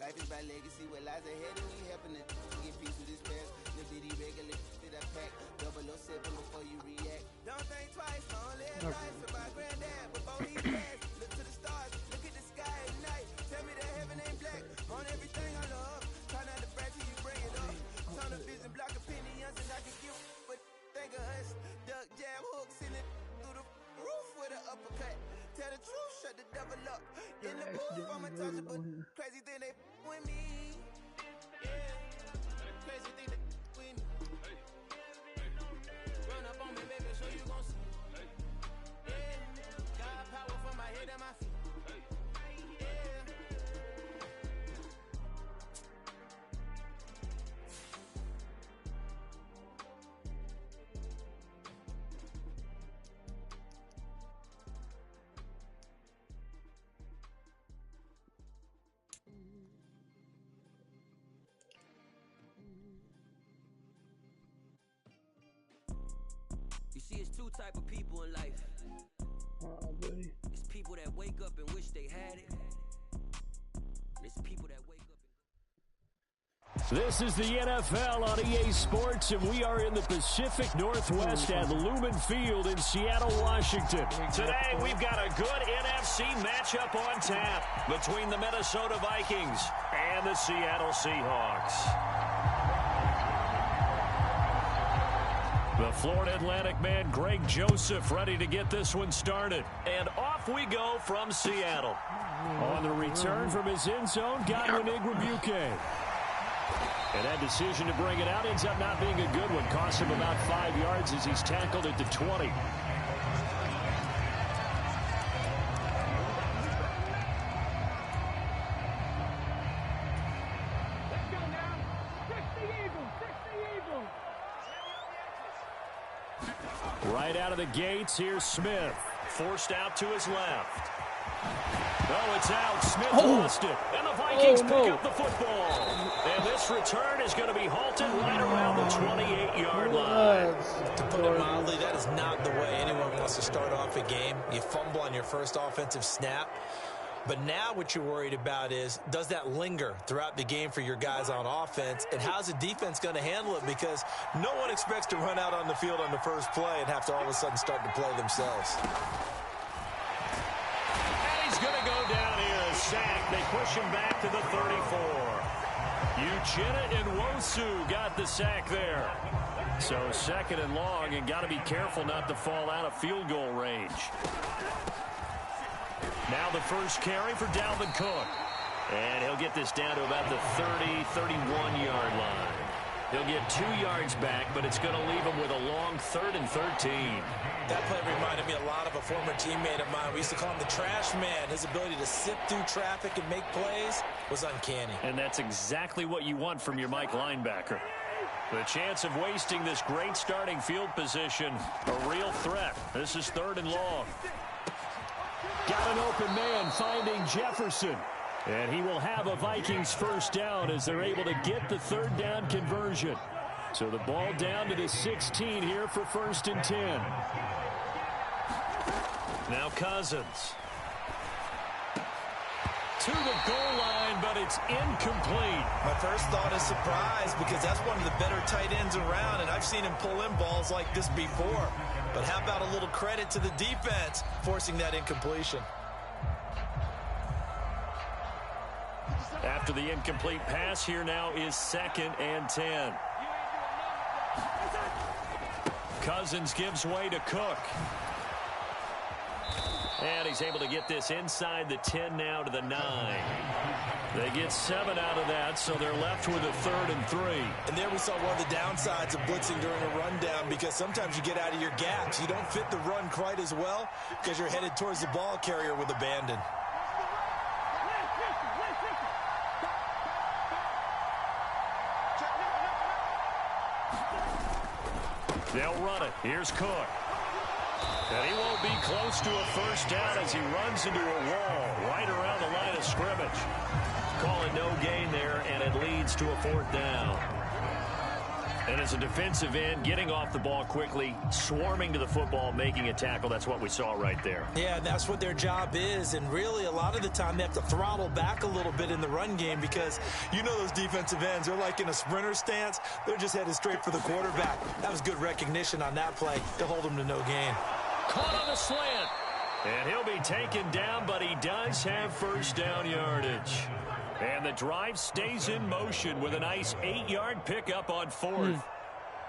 Life is by legacy, what lies ahead and we helping it. Get peace with this past. The bitty regular fit I pack. 007 before you react. Don't think twice, only advice from my granddad before he passed. Look to the stars, look at the sky at night. Tell me that heaven ain't black. On everything I love. Try not to brag till you bring it up. Turn a vision, block opinions, and I can give but think of us. Duck jab hooks in it through the roof with an uppercut. Tell the truth, shut the devil up. In the booth, I'm untouchable. Crazy thing they with me. Yeah. Crazy thing they with me. Run up on me, baby, so you gon' see. Yeah. Got power from my head and my feet. You see, it's two type of people in life. It's people that wake up and wish they had it. It's people that wake up and... This is the NFL on EA Sports, and we are in the Pacific Northwest at Lumen Field in Seattle, Washington. Today, we've got a good NFC matchup on tap between the Minnesota Vikings and the Seattle Seahawks. The Florida Atlantic man, Greg Joseph, ready to get this one started. And off we go from Seattle. On the return from his end zone, Godwin Igwebuike. And that decision to bring it out ends up not being a good one. Costs him about 5 yards as he's tackled at the 20. Right out of the gates, here's Smith. Forced out to his left. Oh, it's out. Smith lost it. And the Vikings pick up the football. And this return is going to be halted right around the 28-yard line. To put it mildly, that is not the way anyone wants to start off a game. You fumble on your first offensive snap. But now what you're worried about is, does that linger throughout the game for your guys on offense? And how's the defense going to handle it? Because no one expects to run out on the field on the first play and have to all of a sudden start to play themselves. And he's going to go down here, a sack. They push him back to the 34. Uchenna Nwosu got the sack there. So second and long, and got to be careful not to fall out of field goal range. Now the first carry for Dalvin Cook. And he'll get this down to about the 30, 31-yard line. He'll get 2 yards back, but it's going to leave him with a long 3rd and 13. That play reminded me a lot of a former teammate of mine. We used to call him the trash man. His ability to sift through traffic and make plays was uncanny. And that's exactly what you want from your Mike linebacker. The chance of wasting this great starting field position, a real threat. This is 3rd and long. Got an open man finding Jefferson. And he will have a Vikings first down as they're able to get the 3rd down conversion. So the ball down to the 16 here for 1st and 10. Now Cousins. To the goal line, but it's incomplete. My first thought is surprise because that's one of the better tight ends around, and I've seen him pull in balls like this before. But how about a little credit to the defense forcing that incompletion? After the incomplete pass, here now is 2nd and 10. Cousins gives way to Cook. And he's able to get this inside the 10 now to the 9. They get 7 out of that, so they're left with a 3rd and 3. And there we saw one of the downsides of blitzing during a rundown because sometimes you get out of your gaps. You don't fit the run quite as well because you're headed towards the ball carrier with abandon. They'll run it. Here's Cook. And he won't be close to a first down as he runs into a wall right around the line of scrimmage. Call it no gain there, and it leads to a 4th down. And as a defensive end, getting off the ball quickly, swarming to the football, making a tackle, that's what we saw right there. Yeah, that's what their job is. And really, a lot of the time, they have to throttle back a little bit in the run game because you know those defensive ends, they're like in a sprinter stance. They're just headed straight for the quarterback. That was good recognition on that play to hold them to no gain. Caught on the slant. And he'll be taken down, but he does have first down yardage. And the drive stays in motion with a nice 8-yard pickup on fourth.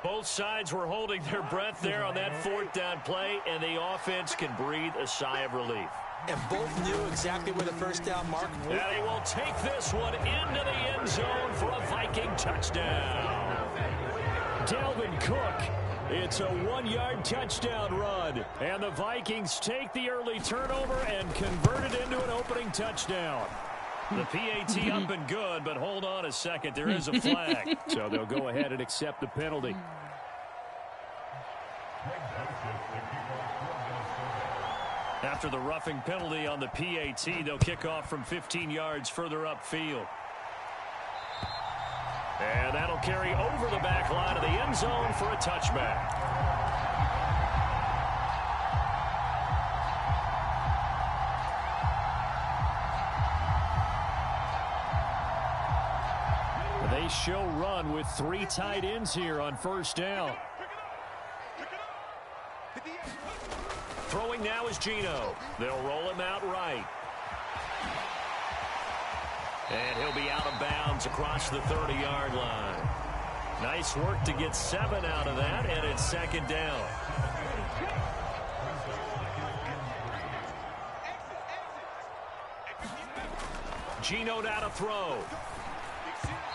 Both sides were holding their breath there on that fourth down play, and the offense can breathe a sigh of relief. And both knew exactly where the first down mark was. And he will take this one into the end zone for a Viking touchdown. Dalvin Cook. It's a 1-yard touchdown run. And the Vikings take the early turnover and convert it into an opening touchdown. The PAT up and good, but hold on a second. There is a flag. So they'll go ahead and accept the penalty. After the roughing penalty on the PAT, they'll kick off from 15 yards further upfield. And that'll carry over the back line of the end zone for a touchback. They show run with 3 tight ends here on first down. Throwing now is Geno. They'll roll him out right. And he'll be out of bounds across the 30-yard line. Nice work to get 7 out of that, and it's second down. Geno now to throw.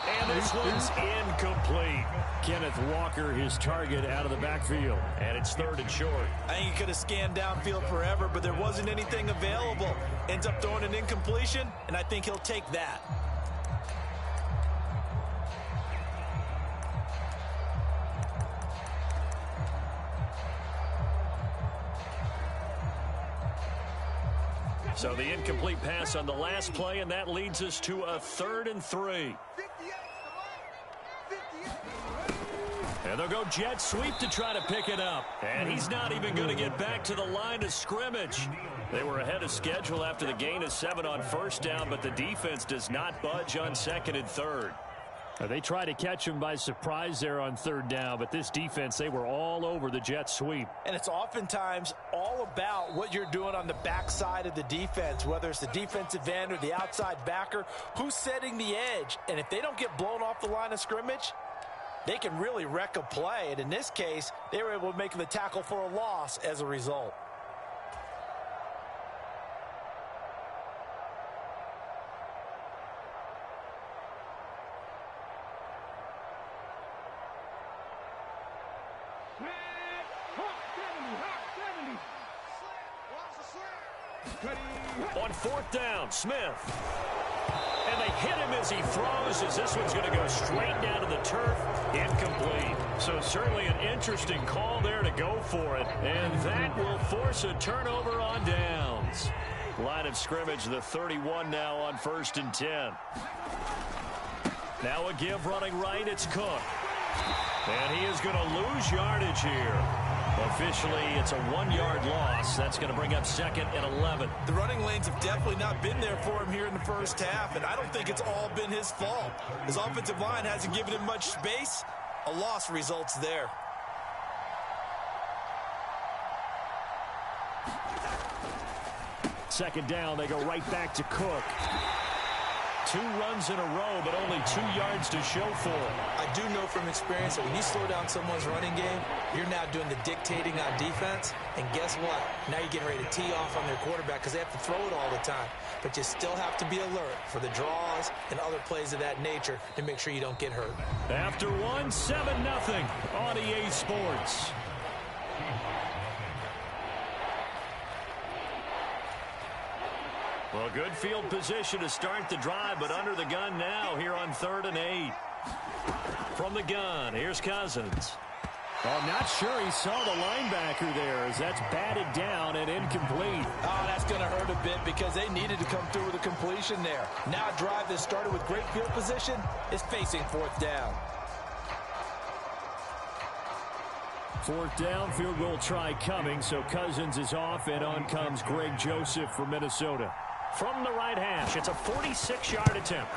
And this one's incomplete. Kenneth Walker, his target, out of the backfield. And it's third and short. I think he could have scanned downfield forever, but there wasn't anything available. Ends up throwing an incompletion, and I think he'll take that. So the incomplete pass on the last play, and that leads us to a 3rd and 3. And they'll go jet sweep to try to pick it up. And he's not even going to get back to the line of scrimmage. They were ahead of schedule after the gain of 7 on first down, but the defense does not budge on 2nd and 3rd. They try to catch him by surprise there on 3rd down, but this defense, they were all over the jet sweep. And it's oftentimes all about what you're doing on the backside of the defense, whether it's the defensive end or the outside backer, who's setting the edge. And if they don't get blown off the line of scrimmage, they can really wreck a play. And in this case, they were able to make the tackle for a loss as a result. On 4th down, Smith. And they hit him as he throws, as this one's going to go straight down to the turf. Incomplete. So certainly an interesting call there to go for it. And that will force a turnover on downs. Line of scrimmage, the 31 now on 1st and 10. Now a give running right, it's Cook. And he is going to lose yardage here. Officially, it's a 1-yard loss. That's going to bring up 2nd and 11. The running lanes have definitely not been there for him here in the first half, and I don't think it's all been his fault. His offensive line hasn't given him much space. A loss results there. Second down, they go right back to Cook. 2 runs in a row, but only 2 yards to show for it. I do know from experience that when you slow down someone's running game, you're now doing the dictating on defense. And guess what? Now you're getting ready to tee off on their quarterback because they have to throw it all the time. But you still have to be alert for the draws and other plays of that nature to make sure you don't get hurt. After 1, 7-0 on EA Sports. Well, good field position to start the drive, but under the gun now here on 3rd and 8. From the gun, here's Cousins. I'm not sure he saw the linebacker there as that's batted down and incomplete. Oh, that's going to hurt a bit because they needed to come through with a completion there. Now a drive that started with great field position is facing 4th down. Fourth down, field goal try coming, so Cousins is off, and on comes Greg Joseph for Minnesota. From the right hash, it's a 46-yard attempt.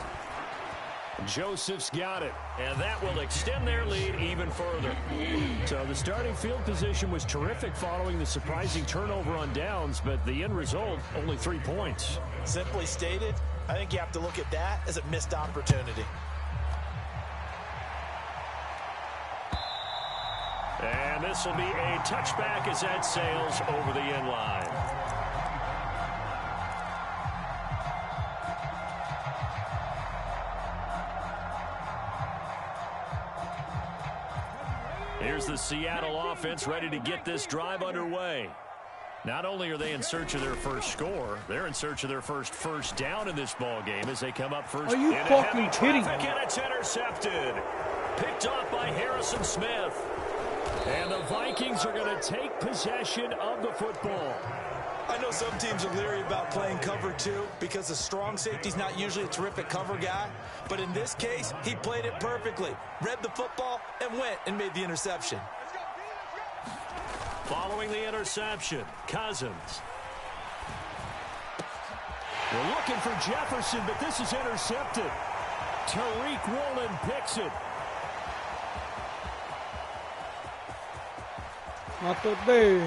Joseph's got it, and that will extend their lead even further. So the starting field position was terrific following the surprising turnover on downs, but the end result, only 3 points. Simply stated, I think you have to look at that as a missed opportunity. And this will be a touchback as that sails over the end line. Here's the Seattle offense ready to get this drive underway. Not only are they in search of their first score, they're in search of their first down in this ball game as they come up first. Are you fucking kidding me? And it's intercepted. Picked off by Harrison Smith. And the Vikings are going to take possession of the football. I know some teams are leery about playing cover 2 because the strong safety's not usually a terrific cover guy. But in this case, he played it perfectly. Read the football and went and made the interception. Following the interception, Cousins. We're looking for Jefferson, but this is intercepted. Tariq Woolen picks it. Not today.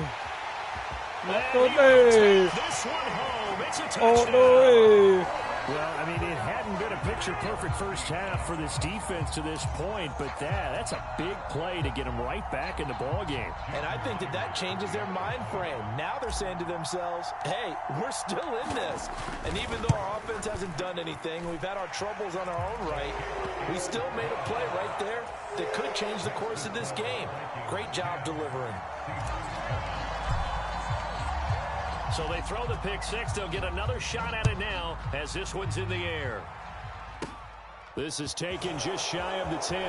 Not today. This one home. It's a touchdown. Oh, no way. Well, I mean, it hadn't been a picture-perfect first half for this defense to this point, but that's a big play to get them right back in the ballgame. And I think that changes their mind frame. Now they're saying to themselves, hey, we're still in this. And even though our offense hasn't done anything, we've had our troubles on our own right, we still made a play right there that could change the course of this game. Great job delivering. So they throw the pick six. They'll get another shot at it now as this one's in the air. This is taken just shy of the 10.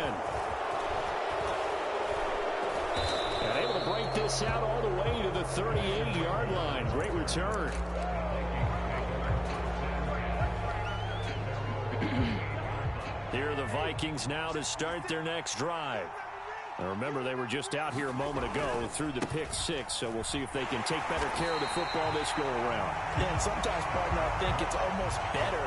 And able to break this out all the way to the 38-yard line. Great return. Here are the Vikings now to start their next drive. Now remember, they were just out here a moment ago through the pick six, so we'll see if they can take better care of the football this go-around. Yeah, and sometimes, partner, I think it's almost better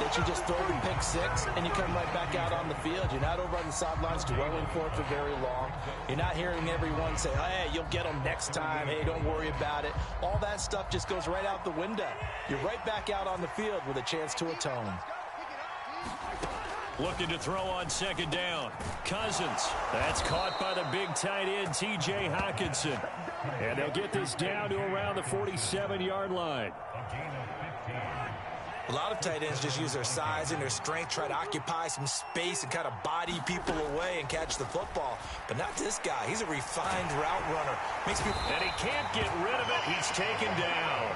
that you just throw the pick six and you come right back out on the field. You're not over on the sidelines dwelling for it for very long. You're not hearing everyone say, hey, you'll get them next time. Hey, don't worry about it. All that stuff just goes right out the window. You're right back out on the field with a chance to atone. Looking to throw on second down. Cousins. That's caught by the big tight end, T.J. Hockenson. And they'll get this down to around the 47-yard line. A lot of tight ends just use their size and their strength, try to occupy some space and kind of body people away and catch the football. But not this guy. He's a refined route runner. And he can't get rid of it. He's taken down.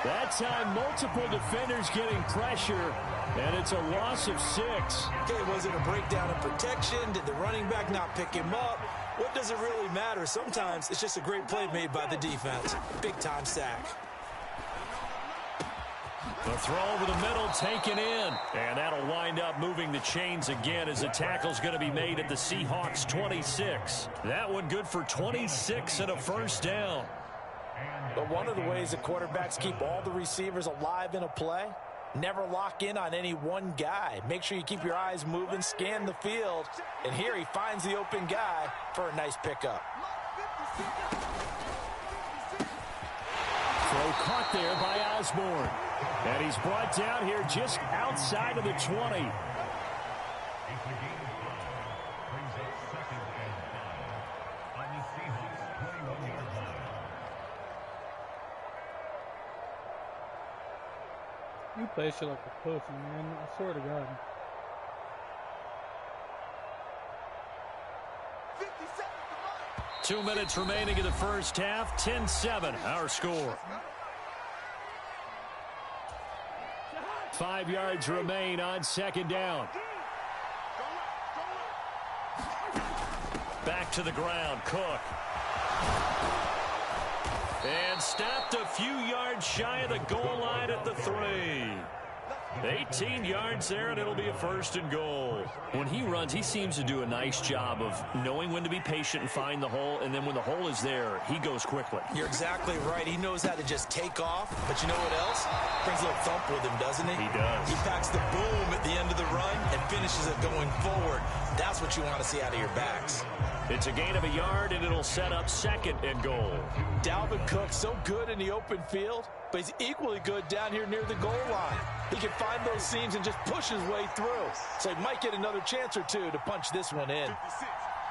That time, multiple defenders getting pressure, and it's a loss of 6. Okay, was it a breakdown in protection? Did the running back not pick him up? What does it really matter? Sometimes it's just a great play made by the defense. Big-time sack. The throw over the middle, taken in. And that'll wind up moving the chains again as the tackle's going to be made at the Seahawks 26. That one good for 26 and a first down. But one of the ways that quarterbacks keep all the receivers alive in a play, never lock in on any one guy. Make sure you keep your eyes moving, scan the field. And here he finds the open guy for a nice pickup. Throw caught there by Osborne. And he's brought down here just outside of the 20. You play shit like a pussy, man. I swear to God. Two minutes remaining in the first half. 10-7, our score. 5 yards remain on second down. Back to the ground, Cook. And stopped a few yards shy of the goal line at the 3. 18 yards there, and it'll be a 1st and goal. When he runs, he seems to do a nice job of knowing when to be patient and find the hole, and then when the hole is there, he goes quickly. You're exactly right. He knows how to just take off, but you know what else? Brings a little thump with him, doesn't he? He does. He packs the boom at the end of the run and finishes it going forward. That's what you want to see out of your backs. It's a gain of a yard, and it'll set up 2nd and goal. Dalvin Cook, so good in the open field, but he's equally good down here near the goal line. He can find those seams and just push his way through. So he might get another chance or two to punch this one in. 56.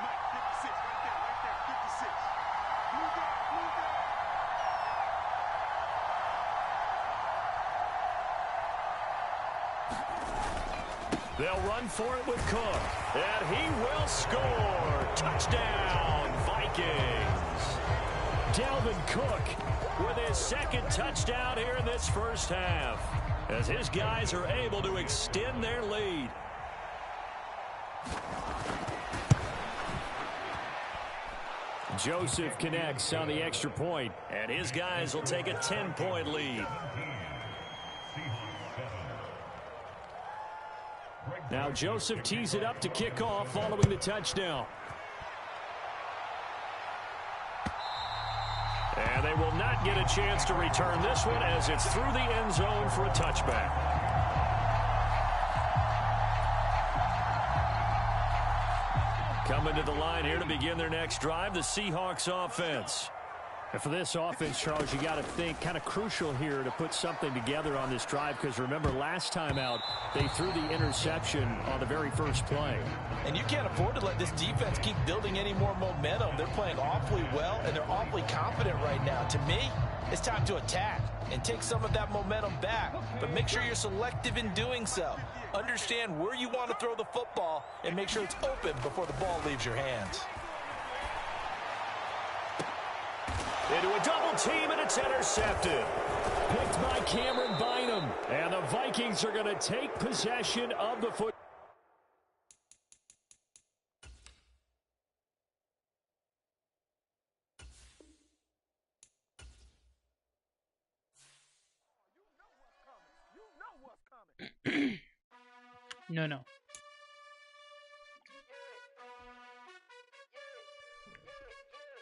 Mike, 56. Right there. 56. Move that. They'll run for it with Cook, and he will score. Touchdown, Vikings. Dalvin Cook with his 2nd touchdown here in this first half, as his guys are able to extend their lead. Joseph connects on the extra point, and his guys will take a 10-point lead. Now Joseph tees it up to kick off following the touchdown. And they will not get a chance to return this one as it's through the end zone for a touchback. Coming to the line here to begin their next drive, the Seahawks offense. And for this offense, Charles, you got to think kind of crucial here to put something together on this drive, because remember last time out they threw the interception on the very first play. And you can't afford to let this defense keep building any more momentum. They're playing awfully well, and they're awfully confident right now. To me, it's time to attack and take some of that momentum back. But make sure you're selective in doing so. Understand where you want to throw the football and make sure it's open before the ball leaves your hands. Into a double team, and it's intercepted. Picked by Cameron Bynum. And the Vikings are going to take possession of the football. No.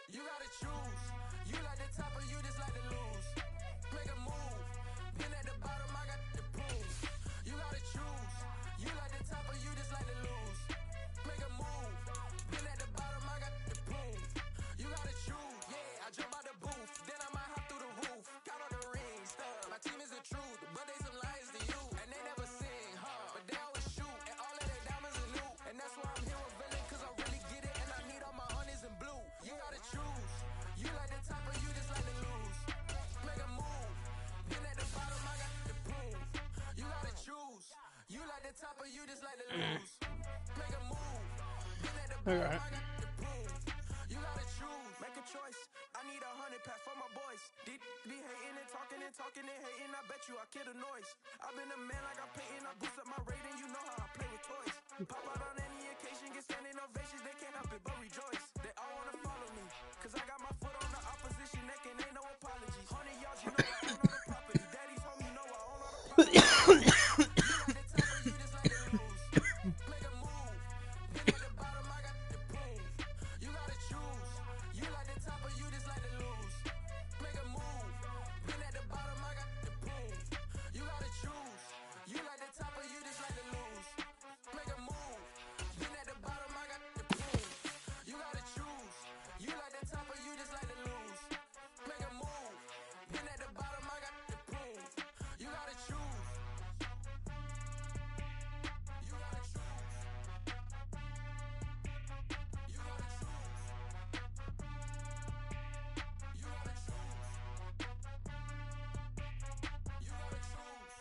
You gotta choose. You like the top or you just like to lose. Make a move. Been at the bottom, I got the proof. You gotta choose. You like the top or you just like to lose. Make a move. Been at the bottom, I got the proof. You gotta choose. Yeah, I jump out the booth. Then I might hop through the roof. Count on the rings. My team is the truth, but they some liars to you. And they never sing, but they always shoot. And all of their diamonds are new. And that's why I'm here with villain, cause I really get it. And I need all my honeys in blue. You gotta choose. You like the top or you just like to lose. Make a move. Been at the bottom, I got the proof. You gotta choose. You like the top or you just like to lose. Make a move. Been at the bottom, I got the proof. You gotta choose. Make a choice. I need 100 pack for my boys. Be hating and talking and hating. I bet you I kill the noise. I've been a man like I'm Peyton. I boost up my rating. You know how I play with toys. Pop out on any occasion, get standing ovations. They can't help it but rejoice. They all wanna follow me, cause I got my foot on the opposition neck and ain't no apologies. 100 yards, you know I own all the property. Daddy's home, you know I own all the property. You like the top or you just like to lose. Make a move. Been at the bottom, I got the proof. You gotta choose. You like the top or you just like to lose. Make a move. Been at the bottom, I got the proof. You gotta choose. You like the top or you just like to lose. Make a move. Been at the bottom, I got the proof. You gotta choose. You like the top or you just like to lose. Make a move. Been at the bottom, I got the proof. You gotta choose. You gotta choose. You gotta choose. You gotta choose. You gotta choose.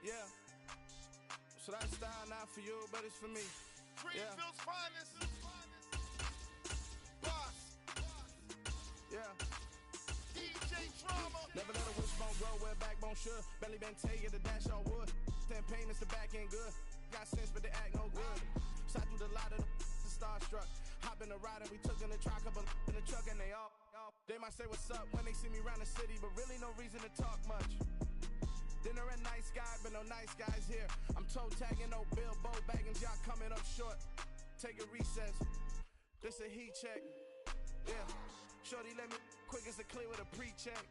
Yeah. So that style not for you, but it's for me. Greenfield's finest. Boss. Yeah. DJ Drama. Never let a wishbone grow where backbone should. Belly been take it to dash on wood. Then pain is the back end good. Got sense, but they act no good. Shot through the lot of the starstruck. Hop in the ride and we took in the truck, couple in the truck and they all They might say what's up when they see me around the city, but really no reason to talk much. Dinner a nice guy, but no nice guys here. I'm toe tagging, no Bilbo bagging, jock coming up short. Take a recess. This a heat check. Yeah. Shorty let me quick as a clear with a pre-check.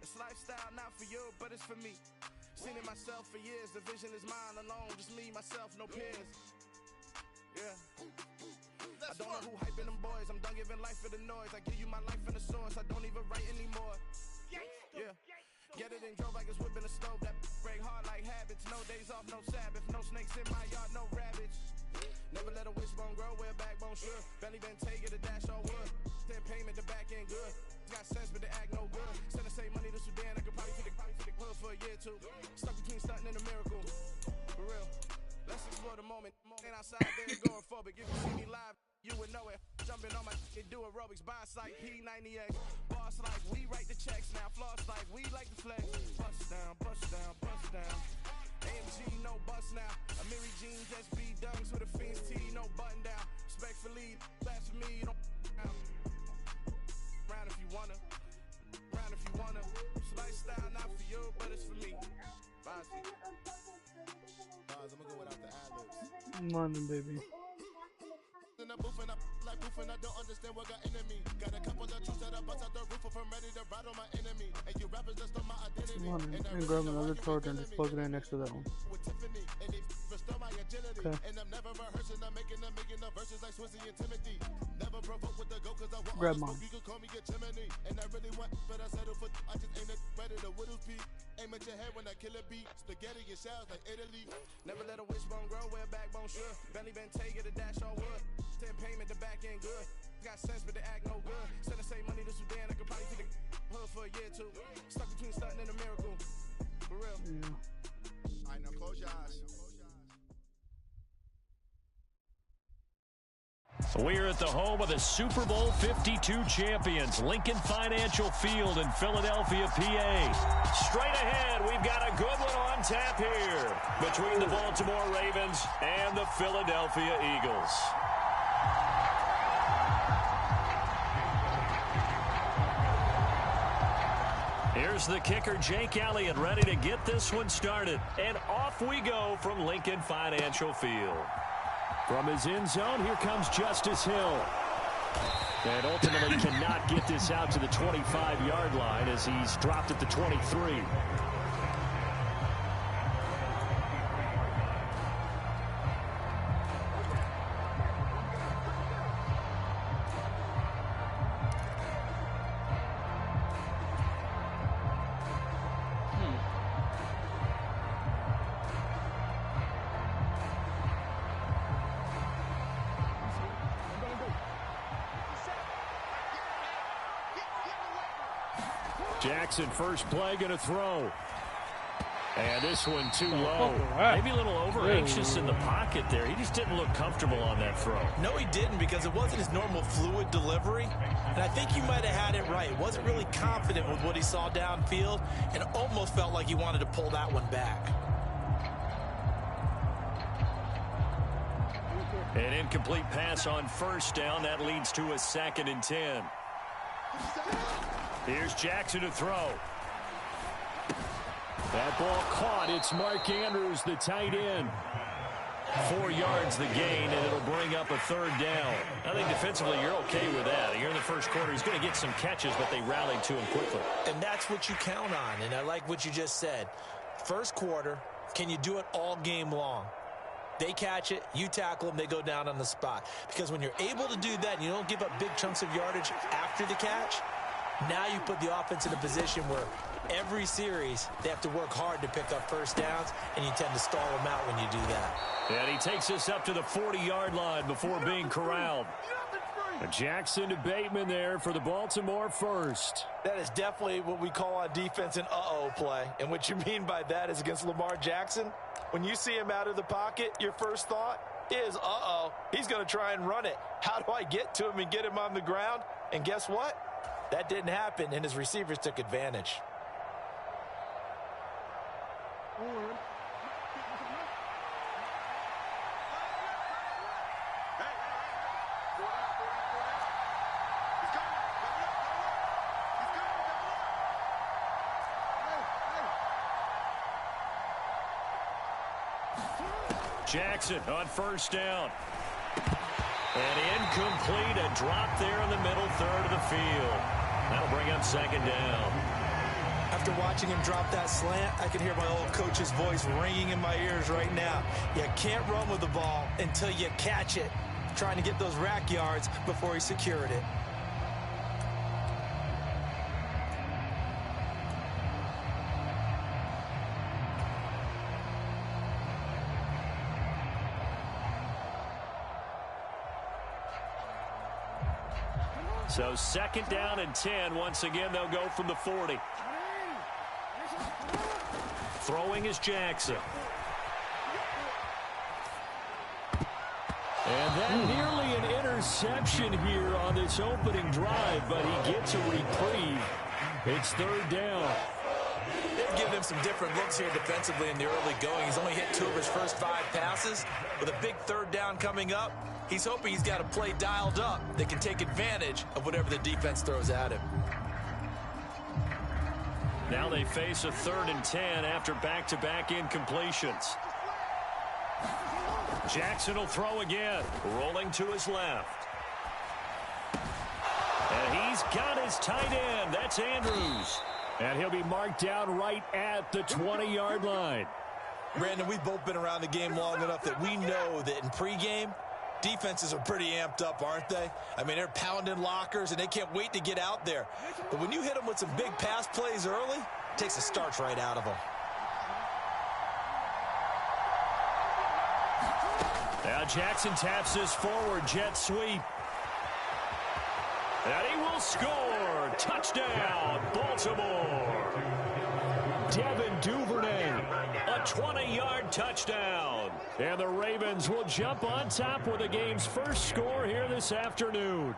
It's lifestyle not for you, but it's for me. Seen it myself for years. The vision is mine alone. Just me, myself, no peers. Yeah. I don't know who hyping them boys. I'm done giving life for the noise. I give you my life in the source. I don't even write anymore. Yeah. Get it and drove like it's whipping a stove. That break hard like habits. No days off, no Sabbath. No snakes in my yard, no rabbits. Never let a wishbone grow where a backbone should. Belly been take it, a dash on wood. Then payment, the back end good. Got sense, but the act no good. Send the same money to Sudan. I could probably fit the hood for a year or two. Stuck between stunting and a miracle. For real. Let's explore the moment. Ain't outside there agoraphobic. If you see me live, you would know it. Jumping on my and do aerobics. Buy site P90X. Boss like we write the checks now. Floss like we like the flex. Bust down, bust down, bust down. AMG, no bust now. Amiri jeans, SB dunks with a Fiends T, no button down. Respectfully, that's for me. You don't round if you wanna. Round if you wanna. It's lifestyle not for you, but it's for me. Bye. I'm gonna go without the ad-libs. Morning, baby. In the booth and I like proof and I don't understand what got enemy. Got a couple of truths that I bust out the roof if I'm ready to ride on my enemy. And you rappers just on my identity. Morning. And grab another charger and just plug it in next to that one. Okay. And I'm never rehearsing, I'm making the verses like Swizzy and Timothy. Never provoke with the go cause I want grab mine. You can call me get chimney. And I really want, but I settle for I just ain't ready to whittle peak. Aim at your head when I kill a beat. Spaghetti and shells like Italy. Never let a wishbone grow where a backbone should. Belly been take it, a dash on wood. 10 payment, the back end good. Got sense, but the act no good. Send the same money to Sudan, I could probably take the hood for a year or two. Stuck between stunting and a miracle. For real. Yeah. Alright, now close your eyes. We're at the home of the Super Bowl 52 champions, Lincoln Financial Field in Philadelphia, PA. Straight ahead, we've got a good one on tap here between the Baltimore Ravens and the Philadelphia Eagles. Here's the kicker, Jake Elliott, ready to get this one started. And off we go from Lincoln Financial Field. From his end zone, here comes Justice Hill. And ultimately cannot get this out to the 25-yard line as he's dropped at the 23. Jackson, first play, going to throw. And this one too low. Maybe a little over-anxious in the pocket there. He just didn't look comfortable on that throw. No, he didn't, because it wasn't his normal fluid delivery. And I think you might have had it right. Wasn't really confident with what he saw downfield and almost felt like he wanted to pull that one back. An incomplete pass on first down. That leads to a 2nd and 10. Here's Jackson to throw. That ball caught. It's Mark Andrews, the tight end. 4 yards the gain, and it'll bring up a 3rd down. I think defensively you're okay with that. Here in the first quarter, he's going to get some catches, but they rallied to him quickly. And that's what you count on, and I like what you just said. First quarter, can you do it all game long? They catch it, you tackle them, they go down on the spot. Because when you're able to do that and you don't give up big chunks of yardage after the catch, now you put the offense in a position where every series they have to work hard to pick up first downs, and you tend to stall them out when you do that. And he takes us up to the 40-yard line before being corralled. Jackson to Bateman there for the Baltimore first. That is definitely what we call on defense an uh-oh play. And what you mean by that is against Lamar Jackson, when you see him out of the pocket, your first thought is, uh-oh, he's going to try and run it. How do I get to him and get him on the ground? And guess what? That didn't happen, and his receivers took advantage. Jackson on first down. And incomplete, a drop there in the middle third of the field. That'll bring up second down. After watching him drop that slant, I can hear my old coach's voice ringing in my ears right now. You can't run with the ball until you catch it. Trying to get those rack yards before he secured it. So second down and 10. Once again, they'll go from the 40. Throwing is Jackson. And that nearly an interception here on this opening drive, but he gets a reprieve. It's third down. They've given him some different looks here defensively in the early going. He's only hit 2 of his first 5 passes. With a big third down coming up, he's hoping he's got a play dialed up that can take advantage of whatever the defense throws at him. Now they face a 3rd and 10 after back-to-back incompletions. Jackson will throw again, rolling to his left. And he's got his tight end. That's Andrews. And he'll be marked down right at the 20-yard line. Brandon, we've both been around the game long enough that we know that in pregame, defenses are pretty amped up, aren't they? I mean, they're pounding lockers, and they can't wait to get out there. But when you hit them with some big pass plays early, it takes the starch right out of them. Now Jackson taps this forward jet sweep. And he will score. Touchdown, Baltimore. Devin Duvernay, a 20-yard touchdown. And the Ravens will jump on top with the game's first score here this afternoon.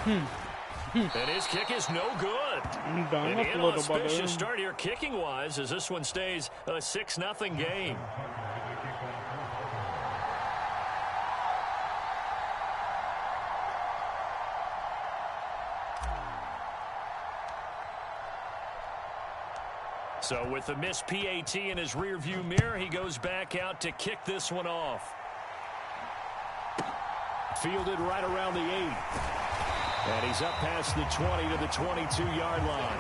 And his kick is no good. An inauspicious start here kicking-wise as this one stays a 6-0 game. So with the missed PAT in his rearview mirror, he goes back out to kick this one off. Fielded right around the 8. And he's up past the 20 to the 22-yard line.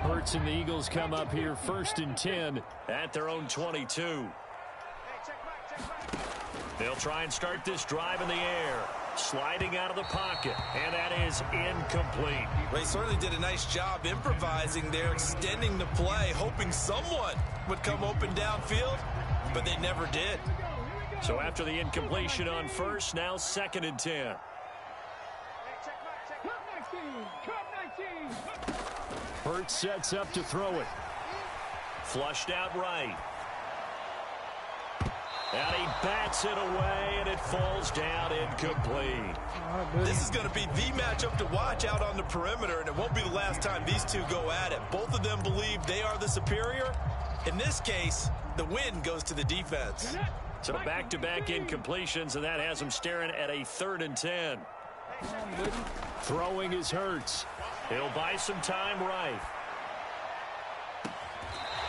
Hurts and the Eagles come up here 1st and 10 at their own 22. They'll try and start this drive in the air. Sliding out of the pocket. And that is incomplete. Well, he certainly did a nice job improvising there, extending the play, hoping someone would come open downfield, but they never did. So after the incompletion on first, now 2nd and 10. Hurts sets up to throw it. Flushed out right. And he bats it away, and it falls down incomplete. This is going to be the matchup to watch out on the perimeter, and it won't be the last time these two go at it. Both of them believe they are the superior. In this case, the win goes to the defense. So back-to-back incompletions, and that has him staring at a 3rd and 10. Throwing is Hurts. He'll buy some time right.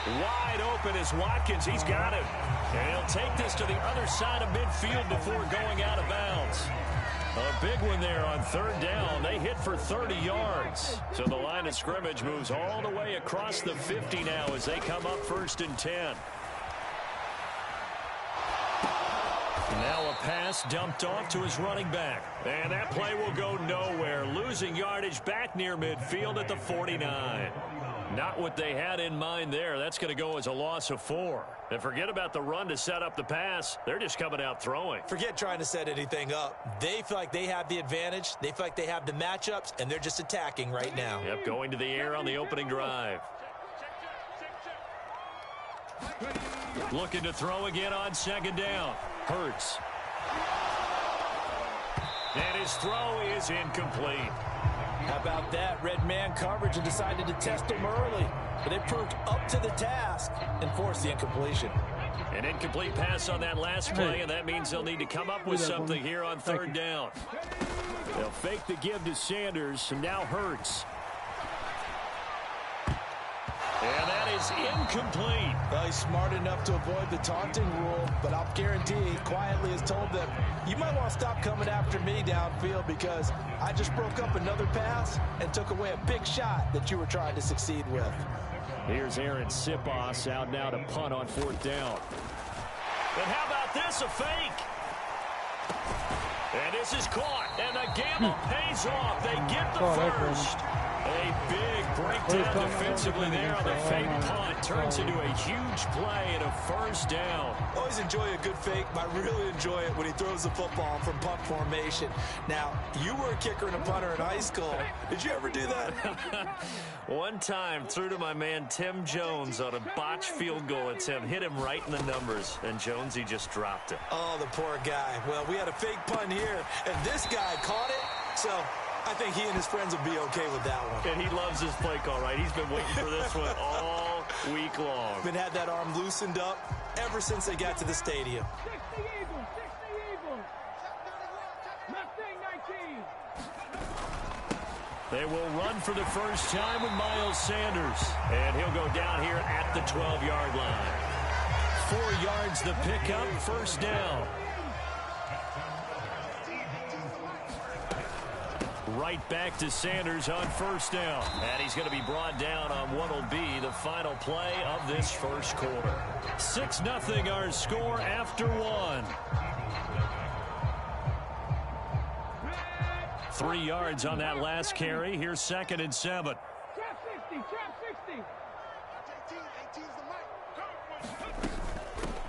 Wide open is Watkins. He's got it. And he'll take this to the other side of midfield before going out of bounds. A big one there on 3rd down. They hit for 30 yards. So the line of scrimmage moves all the way across the 50 now as they come up 1st and 10. Now a pass dumped off to his running back. And that play will go nowhere. Losing yardage back near midfield at the 49. Not what they had in mind there. That's going to go as a loss of 4. And forget about the run to set up the pass. They're just coming out throwing. Forget trying to set anything up. They feel like they have the advantage. They feel like they have the matchups, and they're just attacking right now. Yep, going to the air on the opening drive. Looking to throw again on 2nd down. Hurts. And his throw is incomplete. How about that? Red man coverage and decided to test him early. But they proved up to the task and forced the incompletion. An incomplete pass on that last play, and that means they'll need to come up with something here on third down. They'll fake the give to Sanders, and now Hurts. And that is incomplete. Well, he's smart enough to avoid the taunting rule, but I'll guarantee he quietly has told them, you might want to stop coming after me downfield because I just broke up another pass and took away a big shot that you were trying to succeed with. Here's Aaron Sipos out now to punt on fourth down. And how about this, a fake? And this is caught, and the gamble pays off. They get the first. A big breakdown defensively there on the fake punt. Turns into a huge play and a first down. Always enjoy a good fake, but I really enjoy it when he throws the football from punt formation. Now, you were a kicker and a punter in high school. Did you ever do that? One time, threw to my man Tim Jones on a botched field goal attempt. Hit him right in the numbers, and Jonesy just dropped it. Oh, the poor guy. Well, we had a fake punt here, and this guy caught it, so I think he and his friends will be okay with that one. And he loves his play call, right? He's been waiting for this one all week long. Been had that arm loosened up ever since they got to the stadium. 60 Eagles, 60 Eagles. Mustang 19. They will run for the first time with Miles Sanders. And he'll go down here at the 12-yard line. 4 yards the pickup, first down. Right back to Sanders on first down. And he's going to be brought down on what will be the final play of this first quarter. 6-0 our score after one. 3 yards on that last carry. Here's 2nd and 7. Trap 60, trap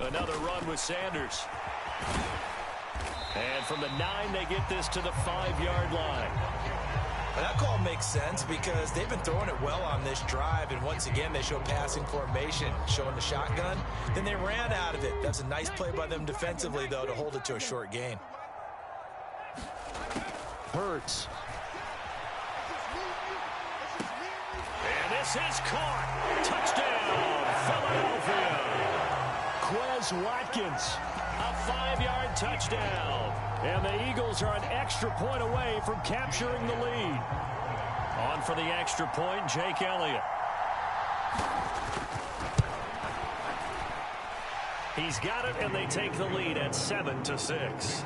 60. Another run with Sanders. And from the 9, they get this to the 5-yard line. And that call makes sense because they've been throwing it well on this drive. And once again, they show passing formation, showing the shotgun. Then they ran out of it. That's a nice play by them defensively, though, to hold it to a short gain. Hurts. And this is caught. Touchdown, Philadelphia. Quez Watkins. A 5-yard touchdown. And the Eagles are an extra point away from capturing the lead. On for the extra point, Jake Elliott. He's got it, and they take the lead at 7-6.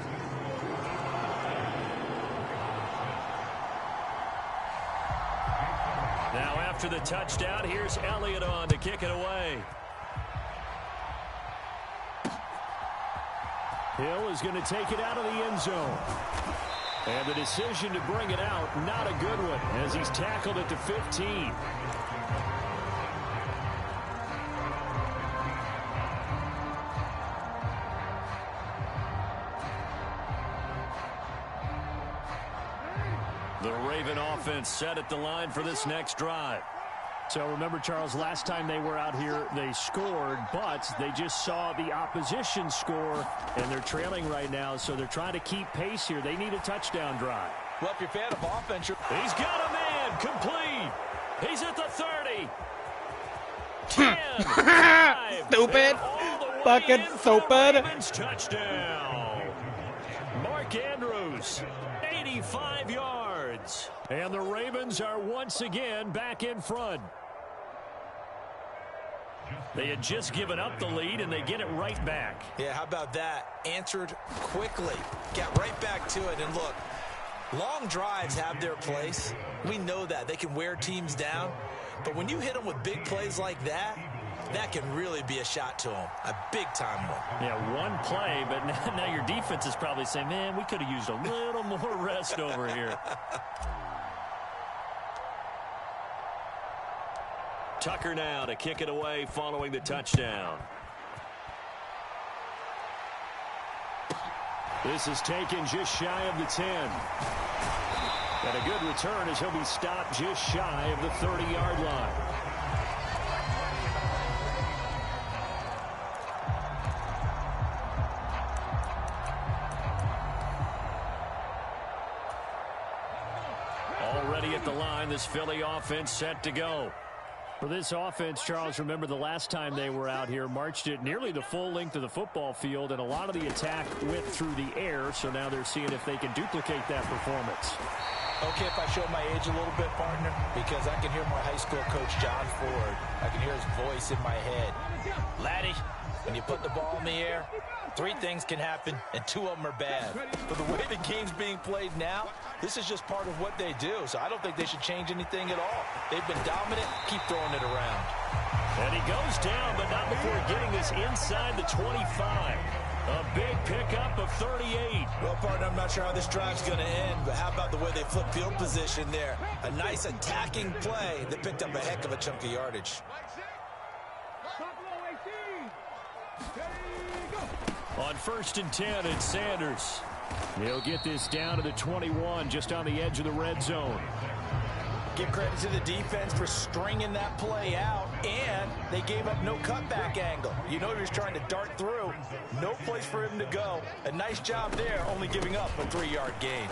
Now after the touchdown, here's Elliott on to kick it away. Hill is going to take it out of the end zone. And the decision to bring it out, not a good one, as he's tackled at the 15. The Raven offense set at the line for this next drive. So remember, Charles, last time they were out here, they scored, but they just saw the opposition score, and they're trailing right now, so they're trying to keep pace here. They need a touchdown drive. Well, if you're a fan of offense, He's got a man, complete. He's at the 30. 10, 5, Stupid. Fucking stupid. Ravens touchdown. Mark Andrews, 85 yards. And the Ravens are once again back in front. They had just given up the lead, and they get it right back. yeah, how about that? Answered quickly. Got right back to it. And look, long drives have their place. We know that. They can wear teams down. But when you hit them with big plays like that, that can really be a shot to them. A big-time one. Yeah, one play, but now your defense is probably saying, man, we could have used a little more rest over here. Tucker now to kick it away following the touchdown. This is taken just shy of the 10. And a good return as he'll be stopped just shy of the 30-yard line. Already at the line, this Philly offense set to go. For this offense, Charles, remember the last time they were out here, marched it nearly the full length of the football field, and a lot of the attack went through the air, so now they're seeing if they can duplicate that performance. Okay, if I show my age a little bit, partner, because I can hear my high school coach, John Ford. I can hear his voice in my head. Laddie, when you put the ball in the air, 3 things can happen, and 2 of them are bad. But the way the game's being played now, this is just part of what they do, so I don't think they should change anything at all. They've been dominant. Keep throwing it around. And he goes down, but not before getting this inside the 25. A big pickup of 38. Well, partner, I'm not sure how this drive's going to end, but how about the way they flip field position there? A nice attacking play that picked up a heck of a chunk of yardage. On 1st and 10, it's Sanders. He'll get this down to the 21, just on the edge of the red zone. Give credit to the defense for stringing that play out, and they gave up no cutback angle. You know he was trying to dart through. No place for him to go. A nice job there, only giving up a 3-yard gain.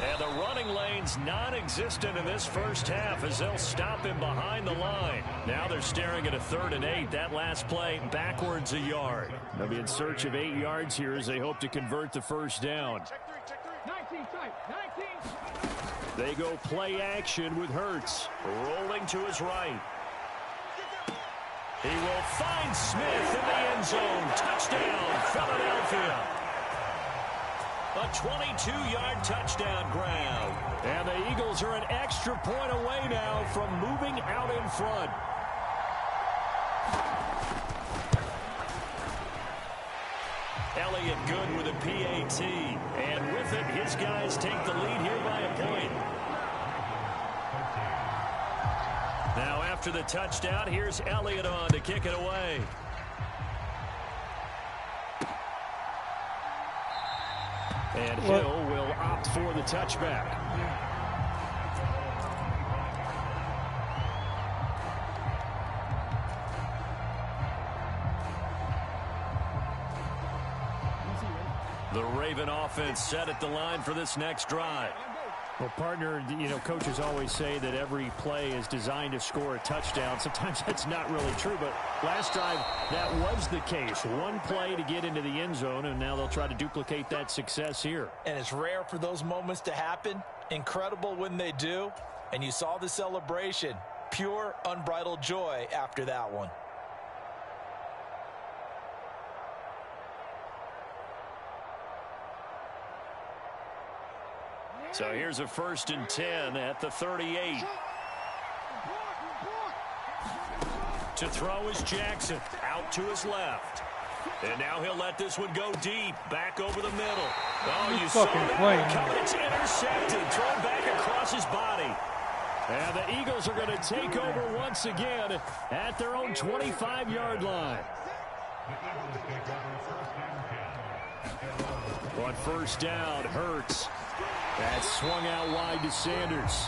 And the running lane's non-existent in this first half as they'll stop him behind the line. Now they're staring at a 3rd and 8. That last play backwards a yard. They'll be in search of 8 yards here as they hope to convert the first down. 19 tight, 19. They go play action with Hurts. Rolling to his right. He will find Smith in the end zone. Touchdown, Philadelphia. A 22-yard touchdown grab. And the Eagles are an extra point away now from moving out in front. Elliott good with a PAT. And with it, his guys take the lead here by a point. Now after the touchdown, here's Elliott on to kick it away. And Hill will opt for the touchback. The Raven offense set at the line for this next drive. Well, partner, you know, coaches always say that every play is designed to score a touchdown. Sometimes that's not really true, but last drive, that was the case. One play to get into the end zone, and now they'll try to duplicate that success here. And it's rare for those moments to happen. Incredible when they do. And you saw the celebration. Pure, unbridled joy after that one. So here's a 1st and 10 at the 38. To throw is Jackson. Out to his left. And now he'll let this one go deep. Back over the middle. Oh, you saw that one coming. It's intercepted. Thrown back across his body. And the Eagles are going to take over once again at their own 25-yard line. On 1st down, Hurts. That's swung out wide to Sanders.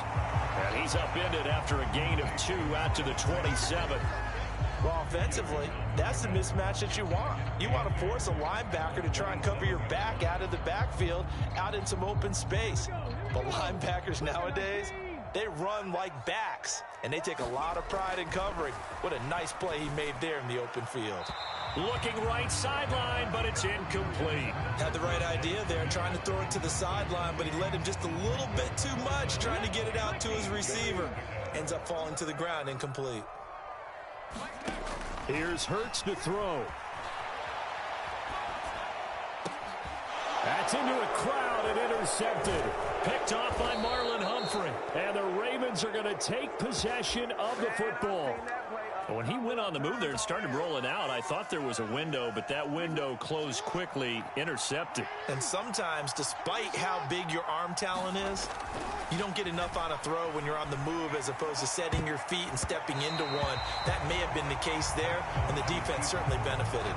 And he's upended after a gain of 2 out to the 27. Well, offensively, that's the mismatch that you want. You want to force a linebacker to try and cover your back out of the backfield, out in some open space. But linebackers nowadays, they run like backs, and they take a lot of pride in covering. What a nice play he made there in the open field. Looking right sideline, but it's incomplete. Had the right idea there, trying to throw it to the sideline, but he led him just a little bit too much, trying to get it out to his receiver. Ends up falling to the ground, incomplete. Here's Hurts to throw. That's into a crowd and intercepted. Picked off by Marlon Humphrey. And the Ravens are going to take possession of the football. When he went on the move there and started rolling out, I thought there was a window, but that window closed quickly, intercepted. And sometimes, despite how big your arm talent is, you don't get enough on a throw when you're on the move as opposed to setting your feet and stepping into one. That may have been the case there, and the defense certainly benefited.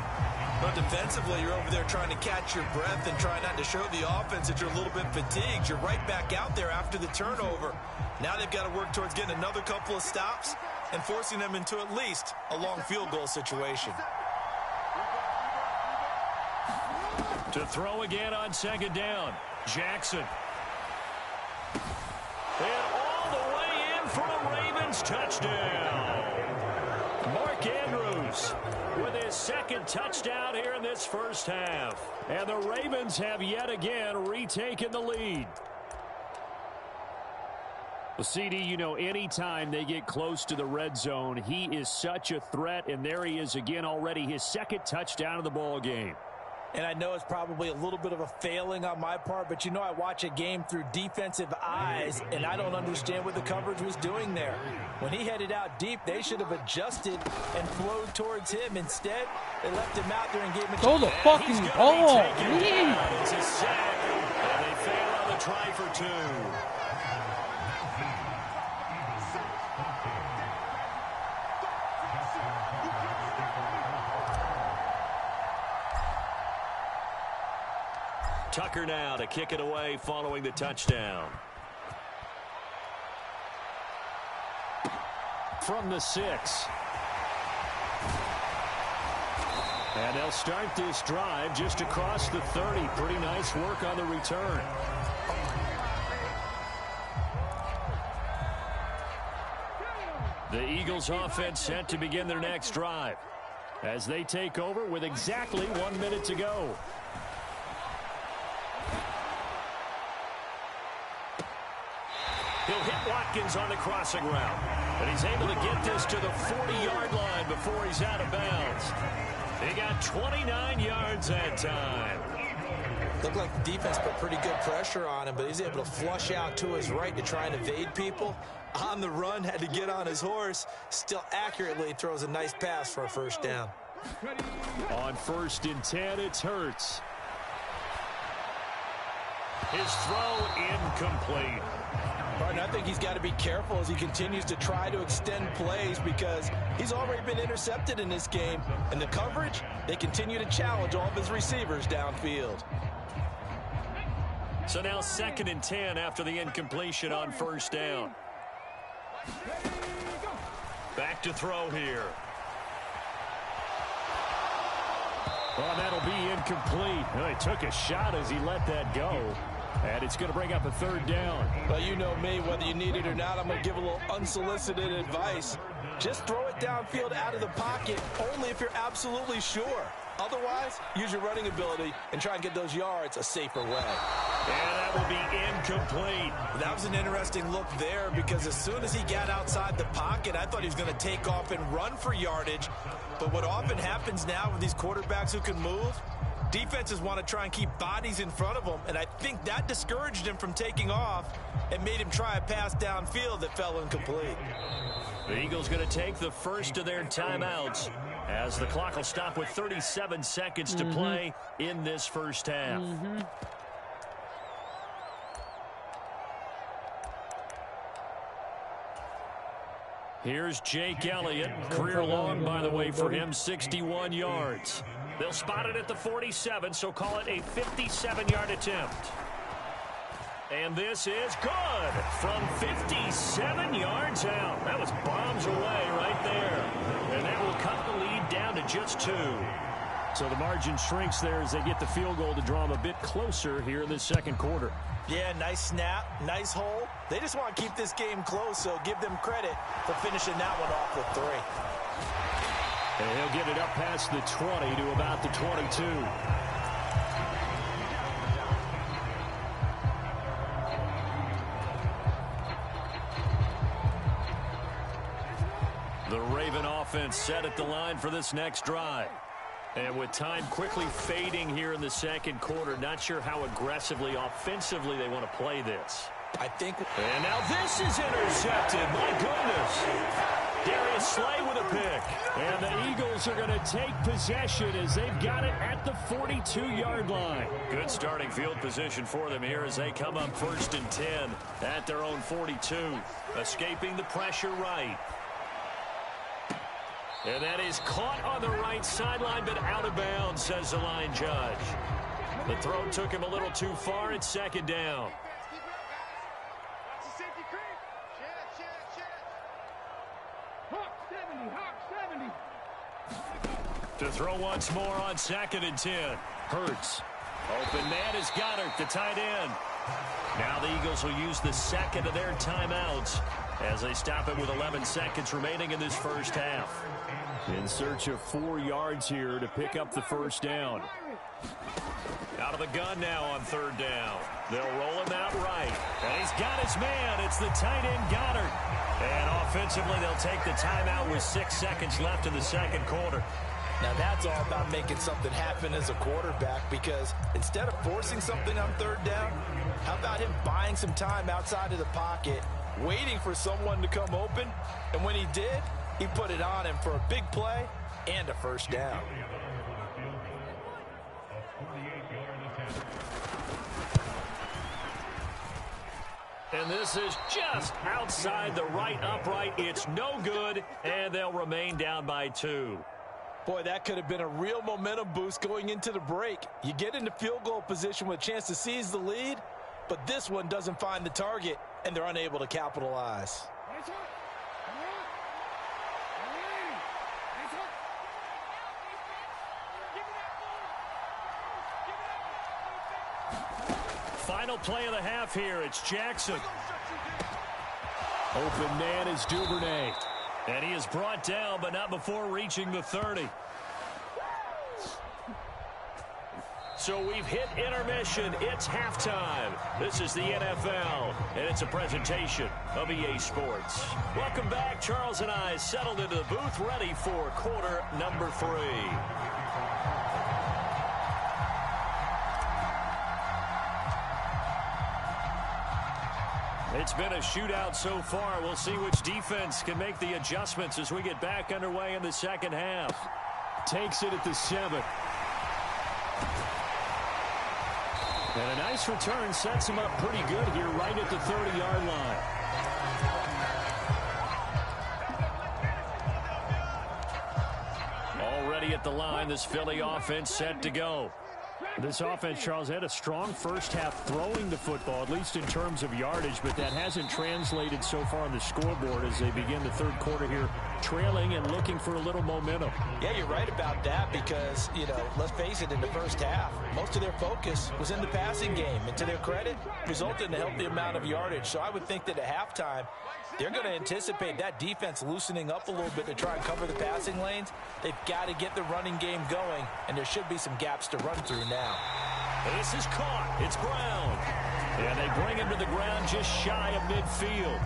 But defensively, you're over there trying to catch your breath and try not to show the offense that you're a little bit fatigued. You're right back out there after the turnover. Now they've got to work towards getting another couple of stops and forcing them into at least a long field goal situation. To throw again on 2nd down, Jackson. And all the way in for a Ravens touchdown. Andrews with his second touchdown here in this first half. And the Ravens have yet again retaken the lead. Well, CD, you know, anytime they get close to the red zone, he is such a threat, and there he is again already, his second touchdown of the ball game. And I know it's probably a little bit of a failing on my part, but you know I watch a game through defensive eyes, and I don't understand what the coverage was doing there. When he headed out deep, they should have adjusted and flowed towards him. Instead, they left him out there and gave him a Throw the fucking ball, man. It's a sack, and they fail on the try for two. Tucker now to kick it away following the touchdown. From the 6. And they'll start this drive just across the 30. Pretty nice work on the return. The Eagles offense set to begin their next drive as they take over with exactly 1 minute to go. He'll hit Watkins on the crossing route. But he's able to get this to the 40-yard line before he's out of bounds. He got 29 yards that time. Looked like the defense put pretty good pressure on him, but he's able to flush out to his right to try and evade people. On the run, had to get on his horse. Still accurately throws a nice pass for a first down. On 1st and 10, it's Hurts. His throw incomplete. But I think he's got to be careful as he continues to try to extend plays because he's already been intercepted in this game. And the coverage, they continue to challenge all of his receivers downfield. So now 2nd and 10 after the incompletion on 1st down. Back to throw here. Well, that'll be incomplete. Well, he took a shot as he let that go. And it's going to bring up a 3rd down. Well, you know me, whether you need it or not, I'm going to give a little unsolicited advice. Just throw it downfield out of the pocket only if you're absolutely sure. Otherwise, use your running ability and try and get those yards a safer way. And that will be incomplete. That was an interesting look there because as soon as he got outside the pocket, I thought he was going to take off and run for yardage. But what often happens now with these quarterbacks who can move, defenses want to try and keep bodies in front of them, and I think that discouraged him from taking off and made him try a pass downfield that fell incomplete. The Eagles going to take the first of their timeouts as the clock will stop with 37 seconds to play in this first half. Here's Jake Elliott. Career long, by the way, for him, 61 yards. They'll spot it at the 47, so call it a 57-yard attempt. And this is good from 57 yards out. That was bombs away right there. And that will cut the lead down to just 2. So the margin shrinks there as they get the field goal to draw them a bit closer here in the second quarter. Yeah, nice snap, nice hole. They just want to keep this game close, so give them credit for finishing that one off with 3. And he'll get it up past the 20 to about the 22. The Raven offense set at the line for this next drive. And with time quickly fading here in the second quarter, not sure how aggressively, offensively they want to play this. I think. And now this is intercepted. My goodness. Darius Slay with a pick. And the Eagles are going to take possession as they've got it at the 42-yard line. Good starting field position for them here as they come up 1st and 10 at their own 42. Escaping the pressure right. And that is caught on the right sideline, but out of bounds, says the line judge. The throw took him a little too far. It's 2nd down. To throw once more on 2nd and 10. Hurts. Open man is Goddard, the tight end. Now the Eagles will use the second of their timeouts as they stop it with 11 seconds remaining in this first half. In search of 4 yards here to pick up the first down. Out of the gun now on third down. They'll roll him out right. And he's got his man. It's the tight end Goddard. And offensively, they'll take the timeout with 6 seconds left in the second quarter. Now that's all about making something happen as a quarterback, because instead of forcing something on third down, how about him buying some time outside of the pocket, waiting for someone to come open, and when he did, he put it on him for a big play and a first down. And this is just outside the right upright. It's no good, and they'll remain down by 2. Boy, that could have been a real momentum boost going into the break. You get into field goal position with a chance to seize the lead, but this one doesn't find the target, and they're unable to capitalize. Final play of the half here. It's Jackson. Open man is Duvernay. And he is brought down, but not before reaching the 30. So we've hit intermission. It's halftime. This is the NFL, and it's a presentation of EA Sports. Welcome back. Charles and I settled into the booth, ready for quarter number 3. It's been a shootout so far. We'll see which defense can make the adjustments as we get back underway in the second half. Takes it at the 7. And a nice return sets him up pretty good here right at the 30-yard line. Already at the line, this Philly offense set to go. This offense, Charles, had a strong first half throwing the football, at least in terms of yardage, but that hasn't translated so far on the scoreboard as they begin the third quarter here, trailing and looking for a little momentum. Yeah, you're right about that because, let's face it, in the first half, most of their focus was in the passing game. And to their credit, resulted in a healthy amount of yardage. So I would think that at halftime, they're going to anticipate that defense loosening up a little bit to try and cover the passing lanes. They've got to get the running game going, and there should be some gaps to run through now. This is caught. It's Brown. And they bring him to the ground just shy of midfield.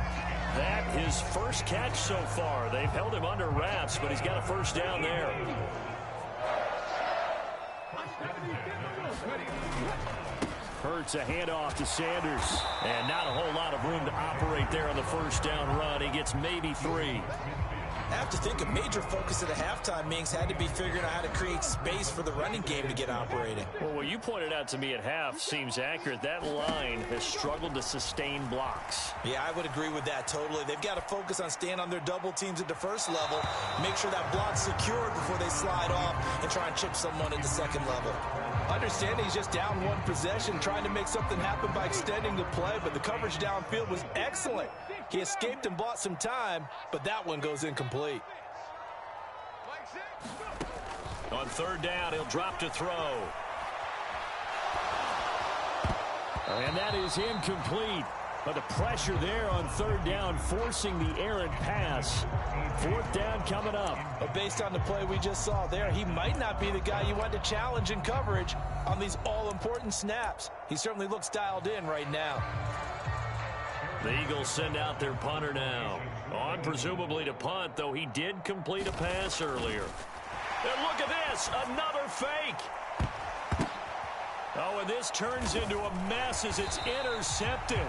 That his first catch so far. They've held him under wraps, but he's got a first down there. Hurts a handoff to Sanders. And not a whole lot of room to operate there on the first down run. He gets maybe 3. I have to think a major focus at the halftime means had to be figuring out how to create space for the running game to get operating. Well, what you pointed out to me at half seems accurate. That line has struggled to sustain blocks. Yeah, I would agree with that totally. They've got to focus on staying on their double teams at the first level, make sure that block's secured before they slide off and try and chip someone at the second level. Understanding he's just down one possession, trying to make something happen by extending the play, but the coverage downfield was excellent. He escaped and bought some time, but that one goes incomplete. On third down, he'll drop to throw. And that is incomplete. But the pressure there on third down, forcing the errant pass. Fourth down coming up. But based on the play we just saw there, he might not be the guy you want to challenge in coverage on these all-important snaps. He certainly looks dialed in right now. The Eagles send out their punter now. On presumably to punt, though he did complete a pass earlier. And look at this, another fake. Oh, and this turns into a mess as it's intercepted.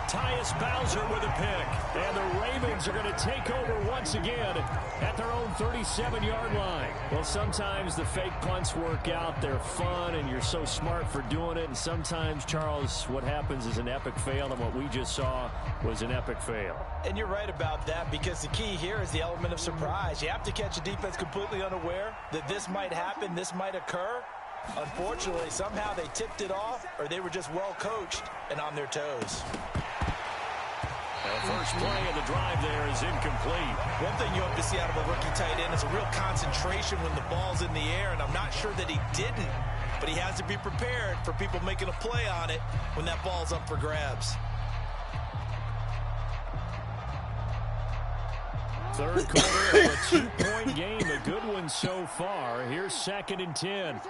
Tyus Bowser with a pick. And the Ravens are going to take over once again at their own 37-yard line. Well, sometimes the fake punts work out. They're fun, and you're so smart for doing it. And sometimes, Charles, what happens is an epic fail, and what we just saw was an epic fail. And you're right about that, because the key here is the element of surprise. You have to catch a defense completely unaware that this might happen, this might occur. Unfortunately, somehow they tipped it off, or they were just well coached and on their toes. The first play of the drive there is incomplete. One thing you hope to see out of a rookie tight end is a real concentration when the ball's in the air, and I'm not sure that he didn't but he has to be prepared for people making a play on it when that ball's up for grabs. Third quarter of a 2-point game. A good one so far. Here's 2nd and 10.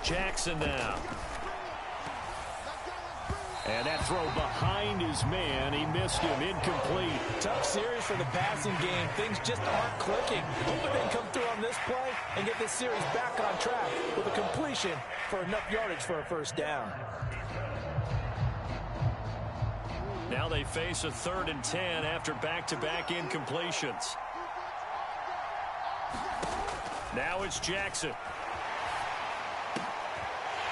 Jackson now. And that throw behind his man. He missed him. Incomplete. Tough series for the passing game. Things just aren't clicking. Hopefully they can come through on this play and get this series back on track with a completion for enough yardage for a first down. Now they face a 3rd and 10 after back-to-back incompletions. Now it's Jackson.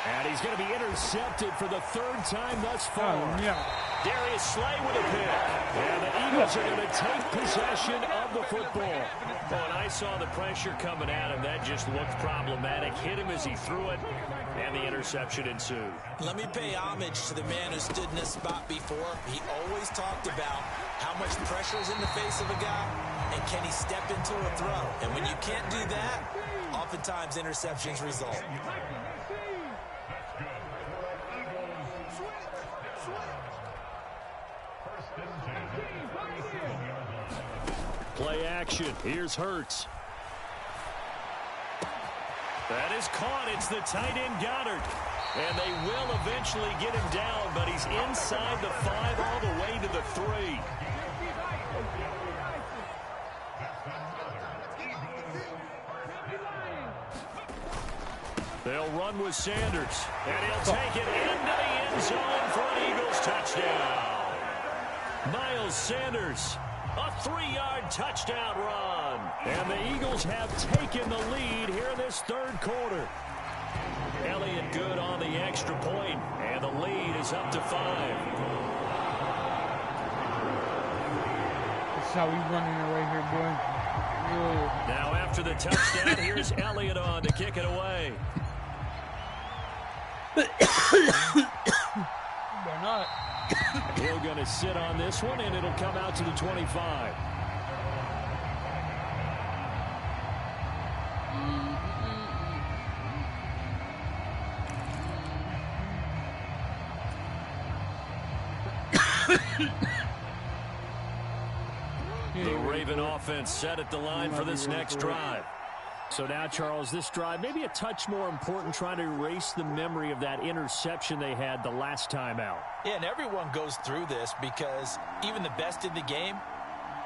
And he's going to be intercepted for the 3rd time thus far. Oh, yeah. Darius Slay with a pick. And the Eagles are going to take possession of the football. Oh, and I saw the pressure coming at him. That just looked problematic. Hit him as he threw it, and the interception ensued. Let me pay homage to the man who stood in this spot before. He always talked about how much pressure is in the face of a guy, and can he step into a throw. And when you can't do that, oftentimes interceptions result. Play action. Here's Hurts. That is caught. It's the tight end Goddard. And they will eventually get him down, but he's inside the 5 all the way to the 3. They'll run with Sanders, and he'll take it into the end zone for an Eagles touchdown. Miles Sanders, a 3-yard touchdown run. And the Eagles have taken the lead here in this 3rd quarter. Elliott good on the extra point, and the lead is up to 5. That's how we running it right here, boy. Yo. Now after the touchdown, here's Elliott on to kick it away. They're not. We're going to sit on this one, and it'll come out to the 25. The Raven offense set at the line for this next drive. So now, Charles, this drive maybe a touch more important, trying to erase the memory of that interception they had the last time out. Yeah, and everyone goes through this because even the best in the game,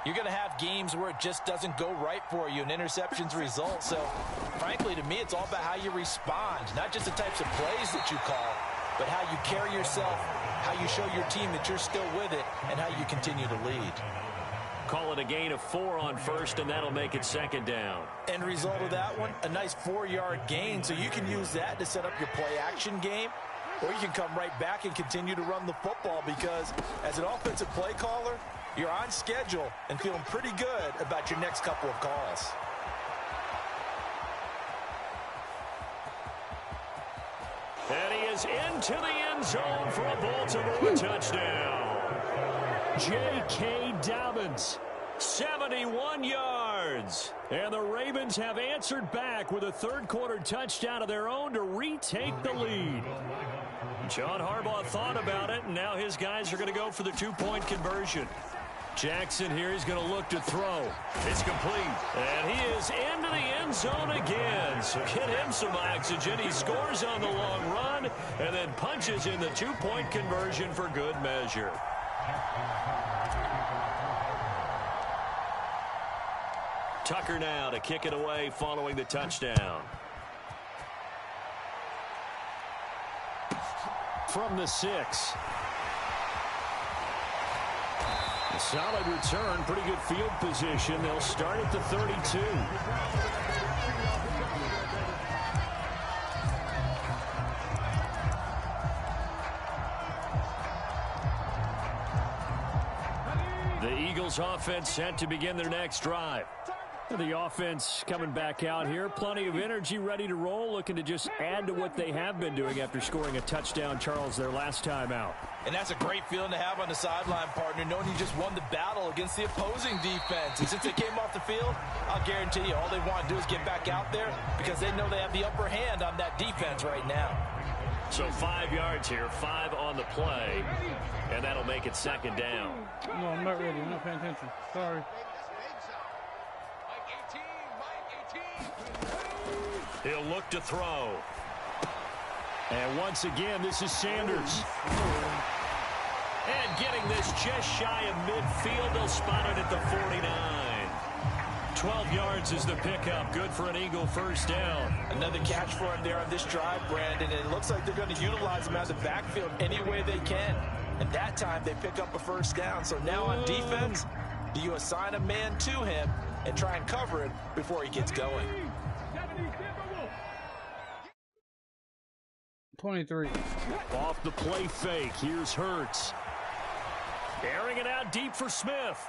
you're going to have games where it just doesn't go right for you and interceptions result. So, frankly, to me, it's all about how you respond, not just the types of plays that you call, but how you carry yourself, how you show your team that you're still with it, and how you continue to lead. Call it a gain of 4 on first, and that'll make it 2nd down. End result of that one, a nice 4-yard gain, so you can use that to set up your play-action game, or you can come right back and continue to run the football because as an offensive play caller, you're on schedule and feeling pretty good about your next couple of calls. And he is into the end zone for a Baltimore touchdown. J.K. Dobbins, 71 yards. And the Ravens have answered back with a 3rd quarter touchdown of their own to retake the lead. John Harbaugh thought about it, and now his guys are going to go for the 2-point conversion. Jackson here is going to look to throw. It's complete. And he is into the end zone again. So get him some oxygen. He scores on the long run and then punches in the 2-point conversion for good measure. Tucker now to kick it away following the touchdown. From the 6. A solid return, pretty good field position. They'll start at the 32. The Eagles offense set to begin their next drive. The offense coming back out here. Plenty of energy, ready to roll, looking to just add to what they have been doing after scoring a touchdown, Charles, their last time out. And that's a great feeling to have on the sideline, partner, knowing you just won the battle against the opposing defense. And since they came off the field, I'll guarantee you all they want to do is get back out there because they know they have the upper hand on that defense right now. So 5 yards here, 5 on the play, and that'll make it second down. No, I'm not ready. I'm not paying attention. Sorry. He'll look to throw. And once again, this is Sanders. And getting this just shy of midfield, they'll spot it at the 49. 12 yards is the pickup. Good for an Eagle first down. Another catch for him there on this drive, Brandon. And it looks like they're going to utilize him out of the backfield any way they can. And that time they pick up a first down. So now on defense, do you assign a man to him and try and cover it before he gets going? 23. Off the play fake. Here's Hurts. Airing it out deep for Smith.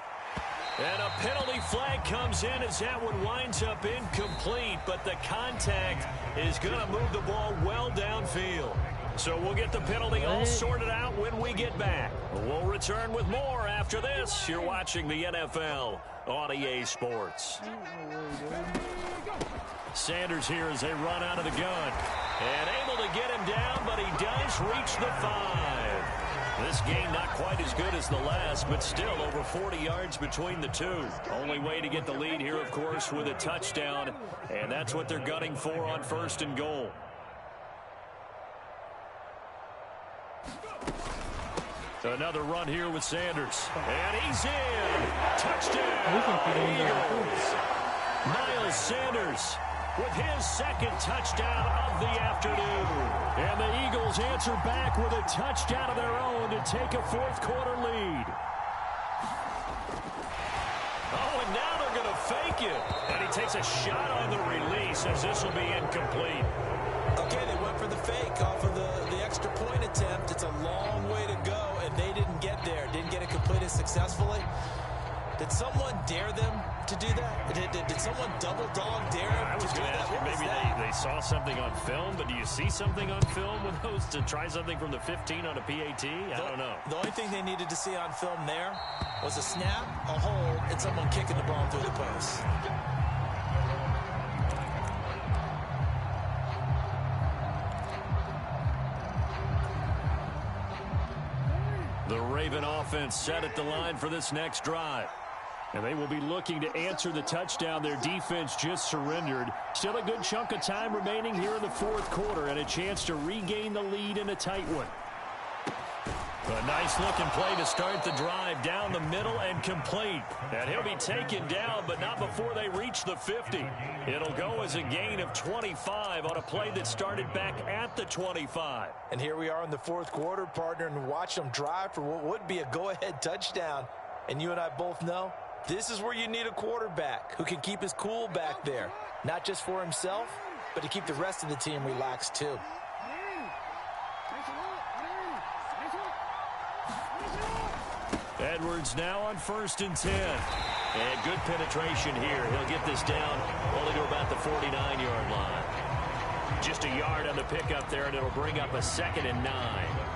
And a penalty flag comes in as that one winds up incomplete, but the contact is going to move the ball well downfield. So we'll get the penalty all sorted out when we get back. We'll return with more after this. You're watching the NFL on EA Sports. Sanders here as they run out of the gun. And able to get him down, but he does reach the 5. This game not quite as good as the last, but still over 40 yards between the two. Only way to get the lead here, of course, with a touchdown, and that's what they're gunning for on 1st and goal. Another run here with Sanders. And he's in. Touchdown, Eagles. Miles Sanders with his second touchdown of the afternoon. And the Eagles answer back with a touchdown of their own to take a 4th quarter lead. Oh, and now they're going to fake it. And he takes a shot on the release as this will be incomplete. Okay, they went for the fake off of the extra point attempt. It's a long way to go, and they didn't get there. Didn't get it completed successfully. Did someone dare them to do that? Did someone double dog dare them to do that? Maybe they saw something on film, but do you see something on film with those to try something from the 15 on a PAT? I don't know. The only thing they needed to see on film there was a snap, a hold, and someone kicking the ball through the post. The Raven offense set at the line for this next drive. And they will be looking to answer the touchdown their defense just surrendered. Still a good chunk of time remaining here in the 4th quarter and a chance to regain the lead in a tight one. A nice-looking play to start the drive down the middle and complete. And he'll be taken down, but not before they reach the 50. It'll go as a gain of 25 on a play that started back at the 25. And here we are in the 4th quarter, partner, and watch them drive for what would be a go-ahead touchdown. And you and I both know this is where you need a quarterback who can keep his cool back there. Not just for himself, but to keep the rest of the team relaxed too. Edwards now on 1st and 10. And good penetration here. He'll get this down only to about the 49-yard line. Just a yard on the pickup there, and it'll bring up a 2nd and 9.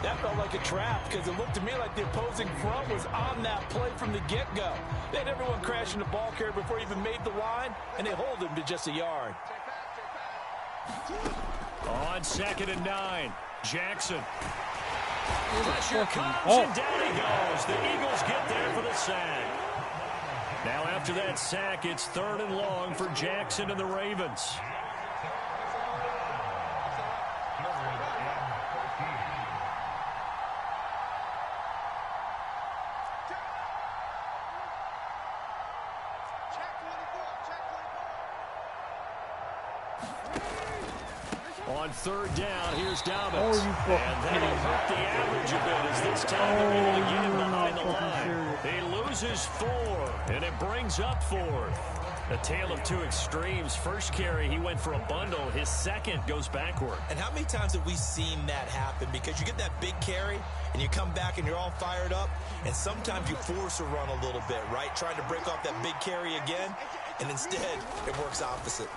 That felt like a trap because it looked to me like the opposing front was on that play from the get-go. They had everyone crashing the ball carrier before he even made the line, and they hold him to just a yard. On 2nd and 9, Jackson. Pressure comes, and down he goes. The Eagles get there for the sack. Now after that sack, it's 3rd and long for Jackson and the Ravens. On 3rd down, here's Dobbins. And that'll hurt the average a bit as this time they're able to get him behind the line. He loses 4, and it brings up 4th. A tale of two extremes. First carry, he went for a bundle. His second goes backward. And how many times have we seen that happen? Because you get that big carry, and you come back and you're all fired up, and sometimes you force a run a little bit, right? Trying to break off that big carry again. and instead it works opposite.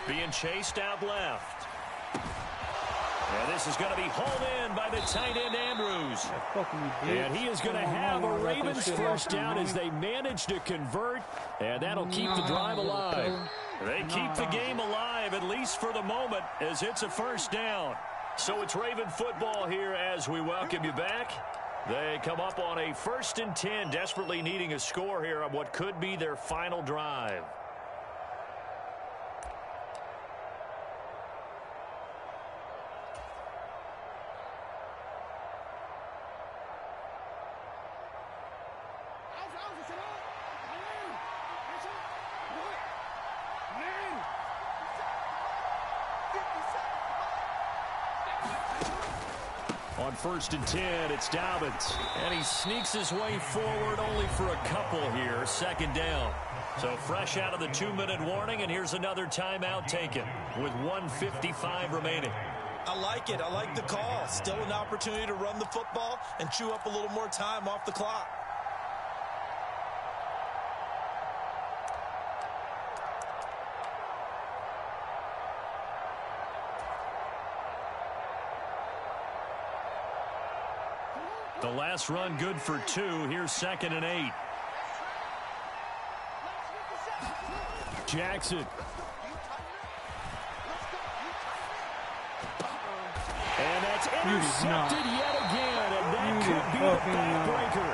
Being chased out left. And this is going to be hauled in by the tight end, Andrews. And he is going to have a Ravens first down as they manage to convert, and that'll keep the drive alive. They keep the game alive, at least for the moment, as it's a first down. So it's Raven football here as we welcome you back. They come up on a 1st and 10, desperately needing a score here on what could be their final drive. On 1st and 10, it's Dobbins. And he sneaks his way forward only for a couple here. 2nd down. So fresh out of the 2-minute warning, and here's another timeout taken with 1:55 remaining. I like it. I like the call. Still an opportunity to run the football and chew up a little more time off the clock. The last run good for 2. Here's 2nd and 8. Jackson. And that's intercepted yet again, and that could be the backbreaker.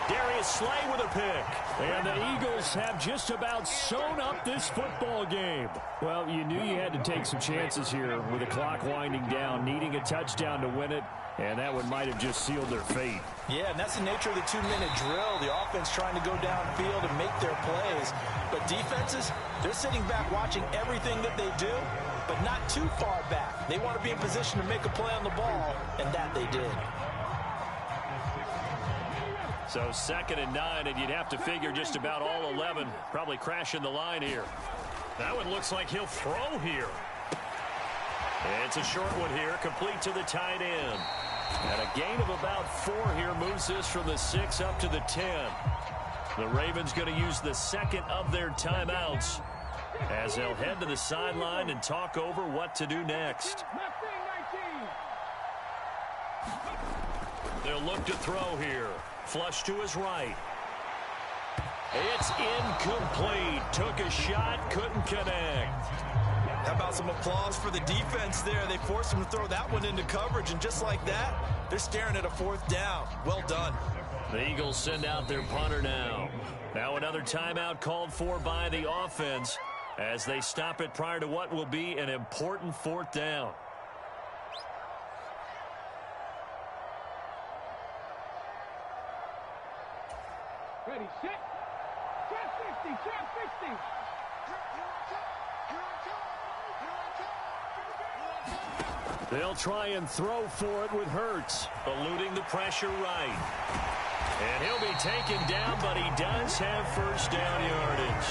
Darius Slay with a pick. And the Eagles have just about sewn up this football game. Well, you knew you had to take some chances here with the clock winding down, needing a touchdown to win it, and that one might have just sealed their fate. Yeah, and that's the nature of the 2-minute drill. The offense trying to go downfield and make their plays. But defenses, they're sitting back watching everything that they do, but not too far back. They want to be in position to make a play on the ball, and that they did. So 2nd and 9, and you'd have to figure just about all 11 probably crashing the line here. That one looks like he'll throw here. It's a short one here, complete to the tight end. And a gain of about 4 here moves this from the 6 up to the 10. The Ravens going to use the 2nd of their timeouts as they'll head to the sideline and talk over what to do next. They'll look to throw here. Flush to his right. It's incomplete. Took a shot, couldn't connect. How about some applause for the defense there? They forced him to throw that one into coverage, and just like that, they're staring at a 4th down. Well done. The Eagles send out their punter now. Now another timeout called for by the offense as they stop it prior to what will be an important 4th down. Ready, set. Trap 50, trap 50. They'll try and throw for it with Hurts, eluding the pressure right. And he'll be taken down, but he does have 1st down yardage.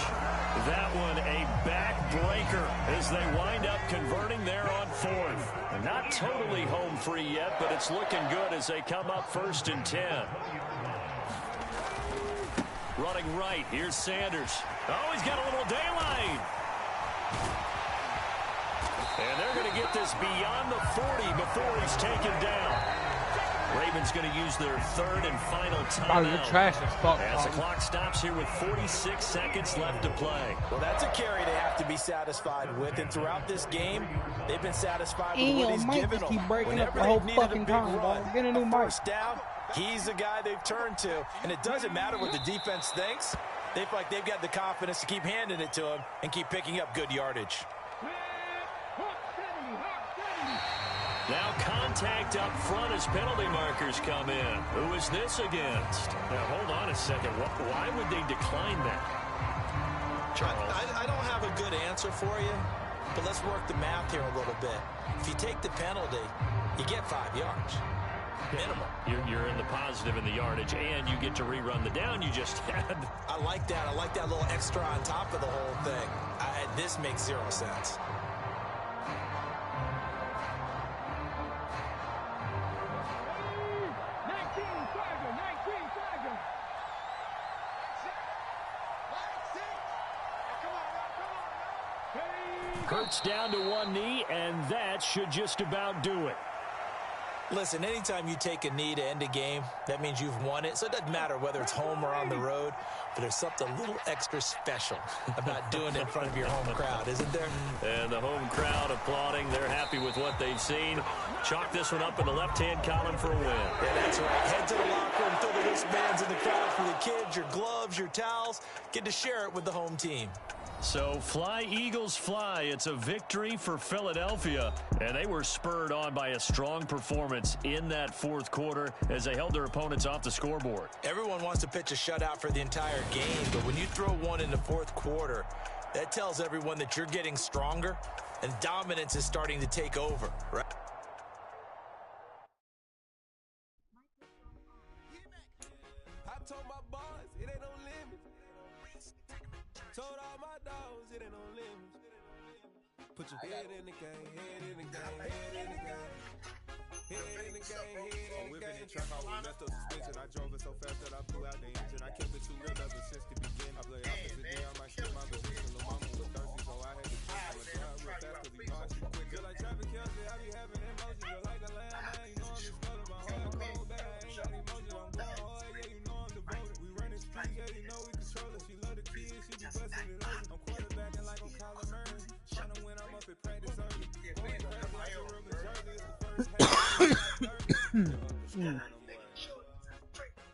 That one a backbreaker as they wind up converting there on 4th. And not totally home free yet, but it's looking good as they come up 1st and 10. Running right, here's Sanders. Oh, he's got a little daylight. And they're going to get this beyond the 40 before he's taken down. Ravens going to use their 3rd and final timeout as the clock stops here with 46 seconds left to play. Well, that's a carry they have to be satisfied with, and throughout this game, they've been satisfied with what he's given them. Keep breaking up Whenever the whole they've needed a fucking big time, run, get a new mic. 1st down, he's the guy they've turned to, and it doesn't matter what the defense thinks. They feel like they've got the confidence to keep handing it to him and keep picking up good yardage. Now contact up front as penalty markers come in. Who is this against? Now, hold on a second. Why would they decline that? Charles? I don't have a good answer for you, but let's work the math here a little bit. If you take the penalty, you get 5 yards. Minimum. You're in the positive in the yardage, and you get to rerun the down you just had. I like that. I like that little extra on top of the whole thing. This makes 0 sense. Hurts down to one knee, and that should just about do it. Listen, anytime you take a knee to end a game, that means you've won it. So it doesn't matter whether it's home or on the road, but there's something a little extra special about doing it in front of your home crowd, isn't there? And the home crowd applauding. They're happy with what they've seen. Chalk this one up in the left-hand column for a win. Yeah, that's right. Head to the locker room, throw the wristbands in the crowd for the kids, your gloves, your towels. Get to share it with the home team. So fly, Eagles, fly. It's a victory for Philadelphia. And they were spurred on by a strong performance in that fourth quarter as they held their opponents off the scoreboard. Everyone wants to pitch a shutout for the entire game, but when you throw one in the fourth quarter, that tells everyone that you're getting stronger and dominance is starting to take over, right? I told my boys it ain't no limits. Told all my dogs it ain't no limits. Put your head in the game, head in the game, head in the game. Head in the game, head in the game. Track out with messed up suspension. I drove it so fast that I blew out the engine. I kept it too real ever since the beginning. I play opposite day, I might skip my position. Lil' mama was thirsty, so I had to switch. I'ma drive real fast cause he know I shoot quick. Feel like traffic Kelsey, I be having emotions. Just like a lamb, man, you know I'm just scuttling my heart cold bad. I ain't got emotions, I'm going hard, yeah, you know I'm devoted. We running streets, yeah, you know we control it. She love the kids, she be busting it over. I'm quarterbacking like I'm Colin Murray. Tryna win, I'm up at practice early. Going crazy like a real Jersey, it's the first half.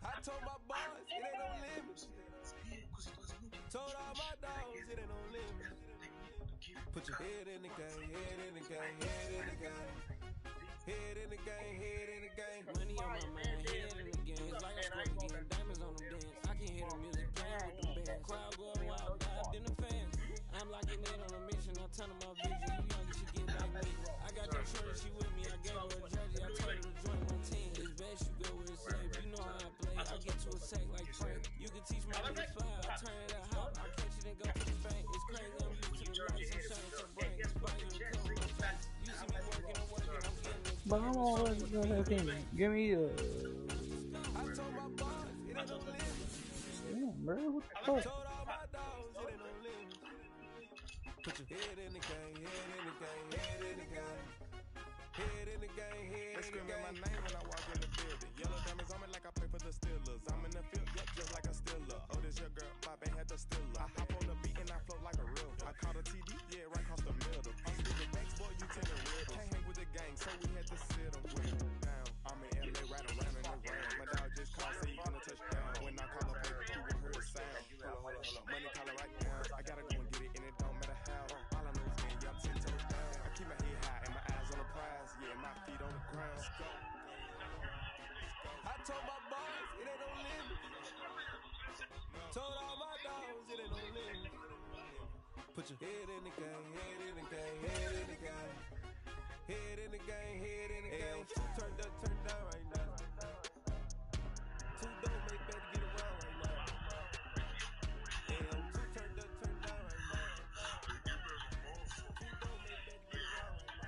I told my boys it ain't no limits. Told all my dogs it ain't no limits. Put your head in the game, head in the game, head in the game. Head in the game, head in the game. Money on my mind, head in the game. It's like I scored again, diamonds on them dance. I can hear the music playing with them bands. Crowd going wild, dived in the fans. I'm locking in on a mission, I tell them my vision. You young, you should get like me. I got your shorty, she with me. I gave her a jersey, I told her to join my team. It's best you go where it's safe. You know how I play. I get to a sack like Frank. You can teach my little fly. I turn it out hot. I catch it and go to the bank. It's crazy, I'm used to the lights. I'm shining so bright. It's fire and come on my face. You see me working, I'm working, I'm getting it. But I'm always give me I told my boys it ain't no limits. damn, bro. What the I fuck? told all my dogs it ain't no limits. Put your head in the game, head in the game, head in the game. Head in the game, head in the game. They screaming my name when I walk in the building. Yellow diamonds on me like I play for the Steelers. I'm in the field, yep, just like a Steeler. Oh, this your girl, my band had the Steeler. I hop on the beat and I float like a real. I caught a TD, yeah, right across the middle. I'm speaking banks, boy, you tend to riddle. Can't hang with the gang, so we had to sit them down. I'm in LA, right around in the round. My dog just called, say he gonna touch down. When I call up, you will hear a sound. Hold up, money calling right now. I gotta go and get it, and it don't matter how. All I know is game, yeah, I'm 10 toes down. I keep my head high and my eyes on the prize. Yeah, my feet on the ground. I told my boys it ain't no limits. Told all my dogs it ain't no limits. Put your head in the game, head in the game, head in the game. Head in the game, head in the game. Turned up, turned down right now. Too dope, make better get around right now. Yeah, I'm too turned up, turned down right now. Too dope, make better get around right now.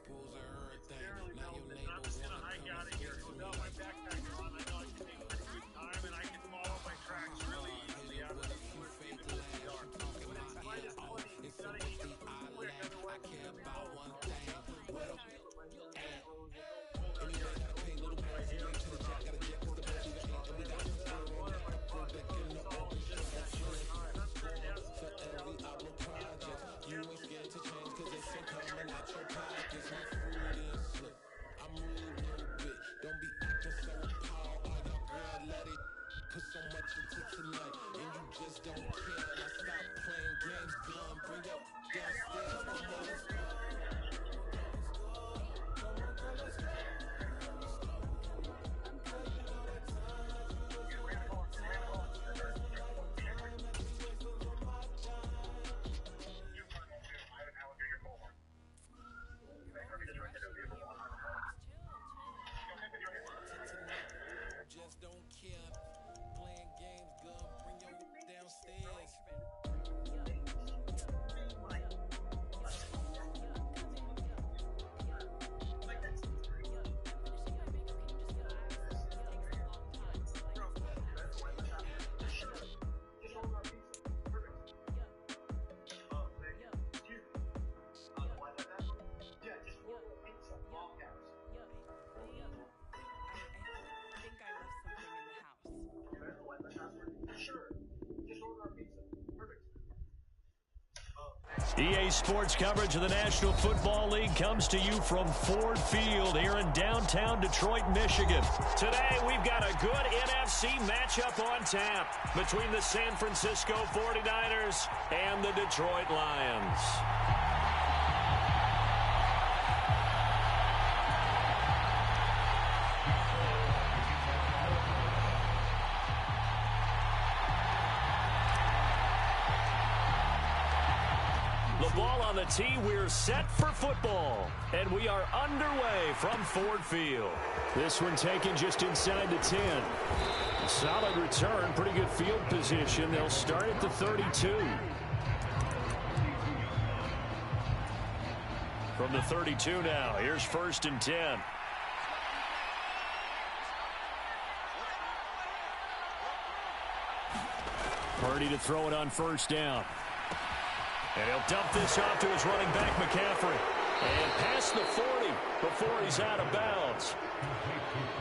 pose and everything. Now your neighbor wanna come and speak to me like hit it with a few fake laughs. You talking my ear off. It's sympathy I lack. I care about one thing. What up? Anyway, gotta pay little boys to get to the jack. Gotta jet 'cause the best you got. And we got the bird on the throw back in the open shut. To every outlook project. You ain't scared to change 'cause it's so coming out your pockets. My food is slick. I'm rude a little bit. Don't be acting so appalled. Oh, your girl let it put so much into tonight. And you just don't care. Now stop playing games, gun. Bring up downstairs. Come on, let's go. Just don't care. Playing games, gun. Bring your downstairs. EA Sports coverage of the National Football League comes to you from Ford Field here in downtown Detroit, Michigan. Today, we've got a good NFC matchup on tap between the San Francisco 49ers and the Detroit Lions. Ball on the tee, we're set for football, and we are underway from Ford Field. This one taken just inside the 10. Solid return, pretty good field position. They'll start at the 32. From the 32 now, here's 1st and 10. Purdy to throw it on 1st down. And he'll dump this off to his running back, McCaffrey. And past the 40 before he's out of bounds.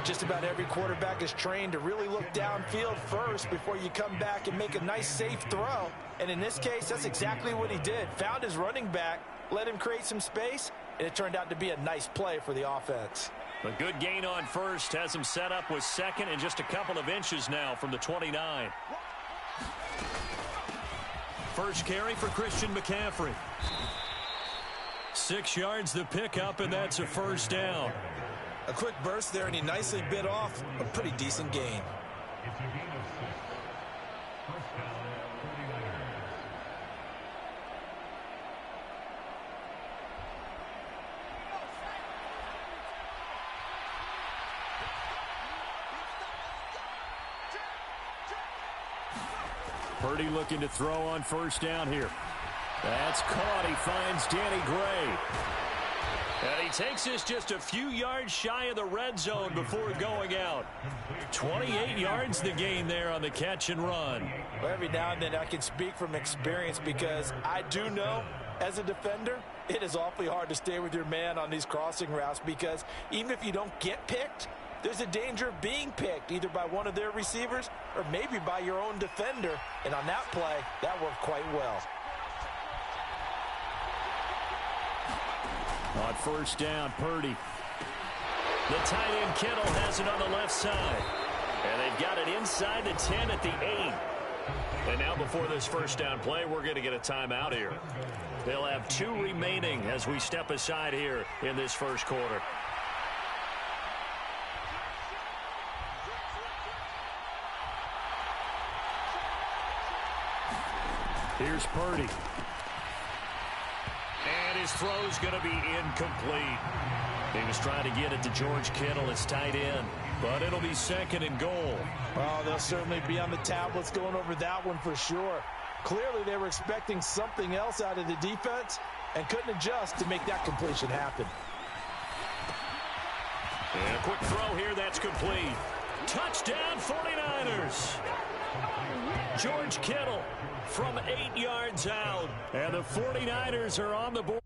Just about every quarterback is trained to really look downfield first before you come back and make a nice, safe throw. And in this case, that's exactly what he did. Found his running back, let him create some space, and it turned out to be a nice play for the offense. A good gain on 1st has him set up with 2nd and just a couple of inches now from the 29. First carry for Christian McCaffrey. 6 yards the pickup, and that's a 1st down. A quick burst there, and he nicely bit off a pretty decent gain. Purdy looking to throw on 1st down here. That's caught. He finds Danny Gray. And he takes this just a few yards shy of the red zone before going out. 28 yards the gain there on the catch and run. Well, every now and then I can speak from experience because I do know as a defender it is awfully hard to stay with your man on these crossing routes because even if you don't get picked, there's a danger of being picked either by one of their receivers or maybe by your own defender. And on that play, that worked quite well. On 1st down, Purdy. The tight end Kittle has it on the left side. And they've got it inside the 10 at the 8. And now before this 1st down play, we're going to get a timeout here. They'll have 2 remaining as we step aside here in this 1st quarter. Here's Purdy. And his throw's going to be incomplete. He was trying to get it to George Kittle, his tight end. But it'll be 2nd and goal. Oh, they'll certainly be on the tablets going over that one for sure. Clearly they were expecting something else out of the defense and couldn't adjust to make that completion happen. And a quick throw here, that's complete. Touchdown, 49ers. George Kittle from 8 yards out. And the 49ers are on the board.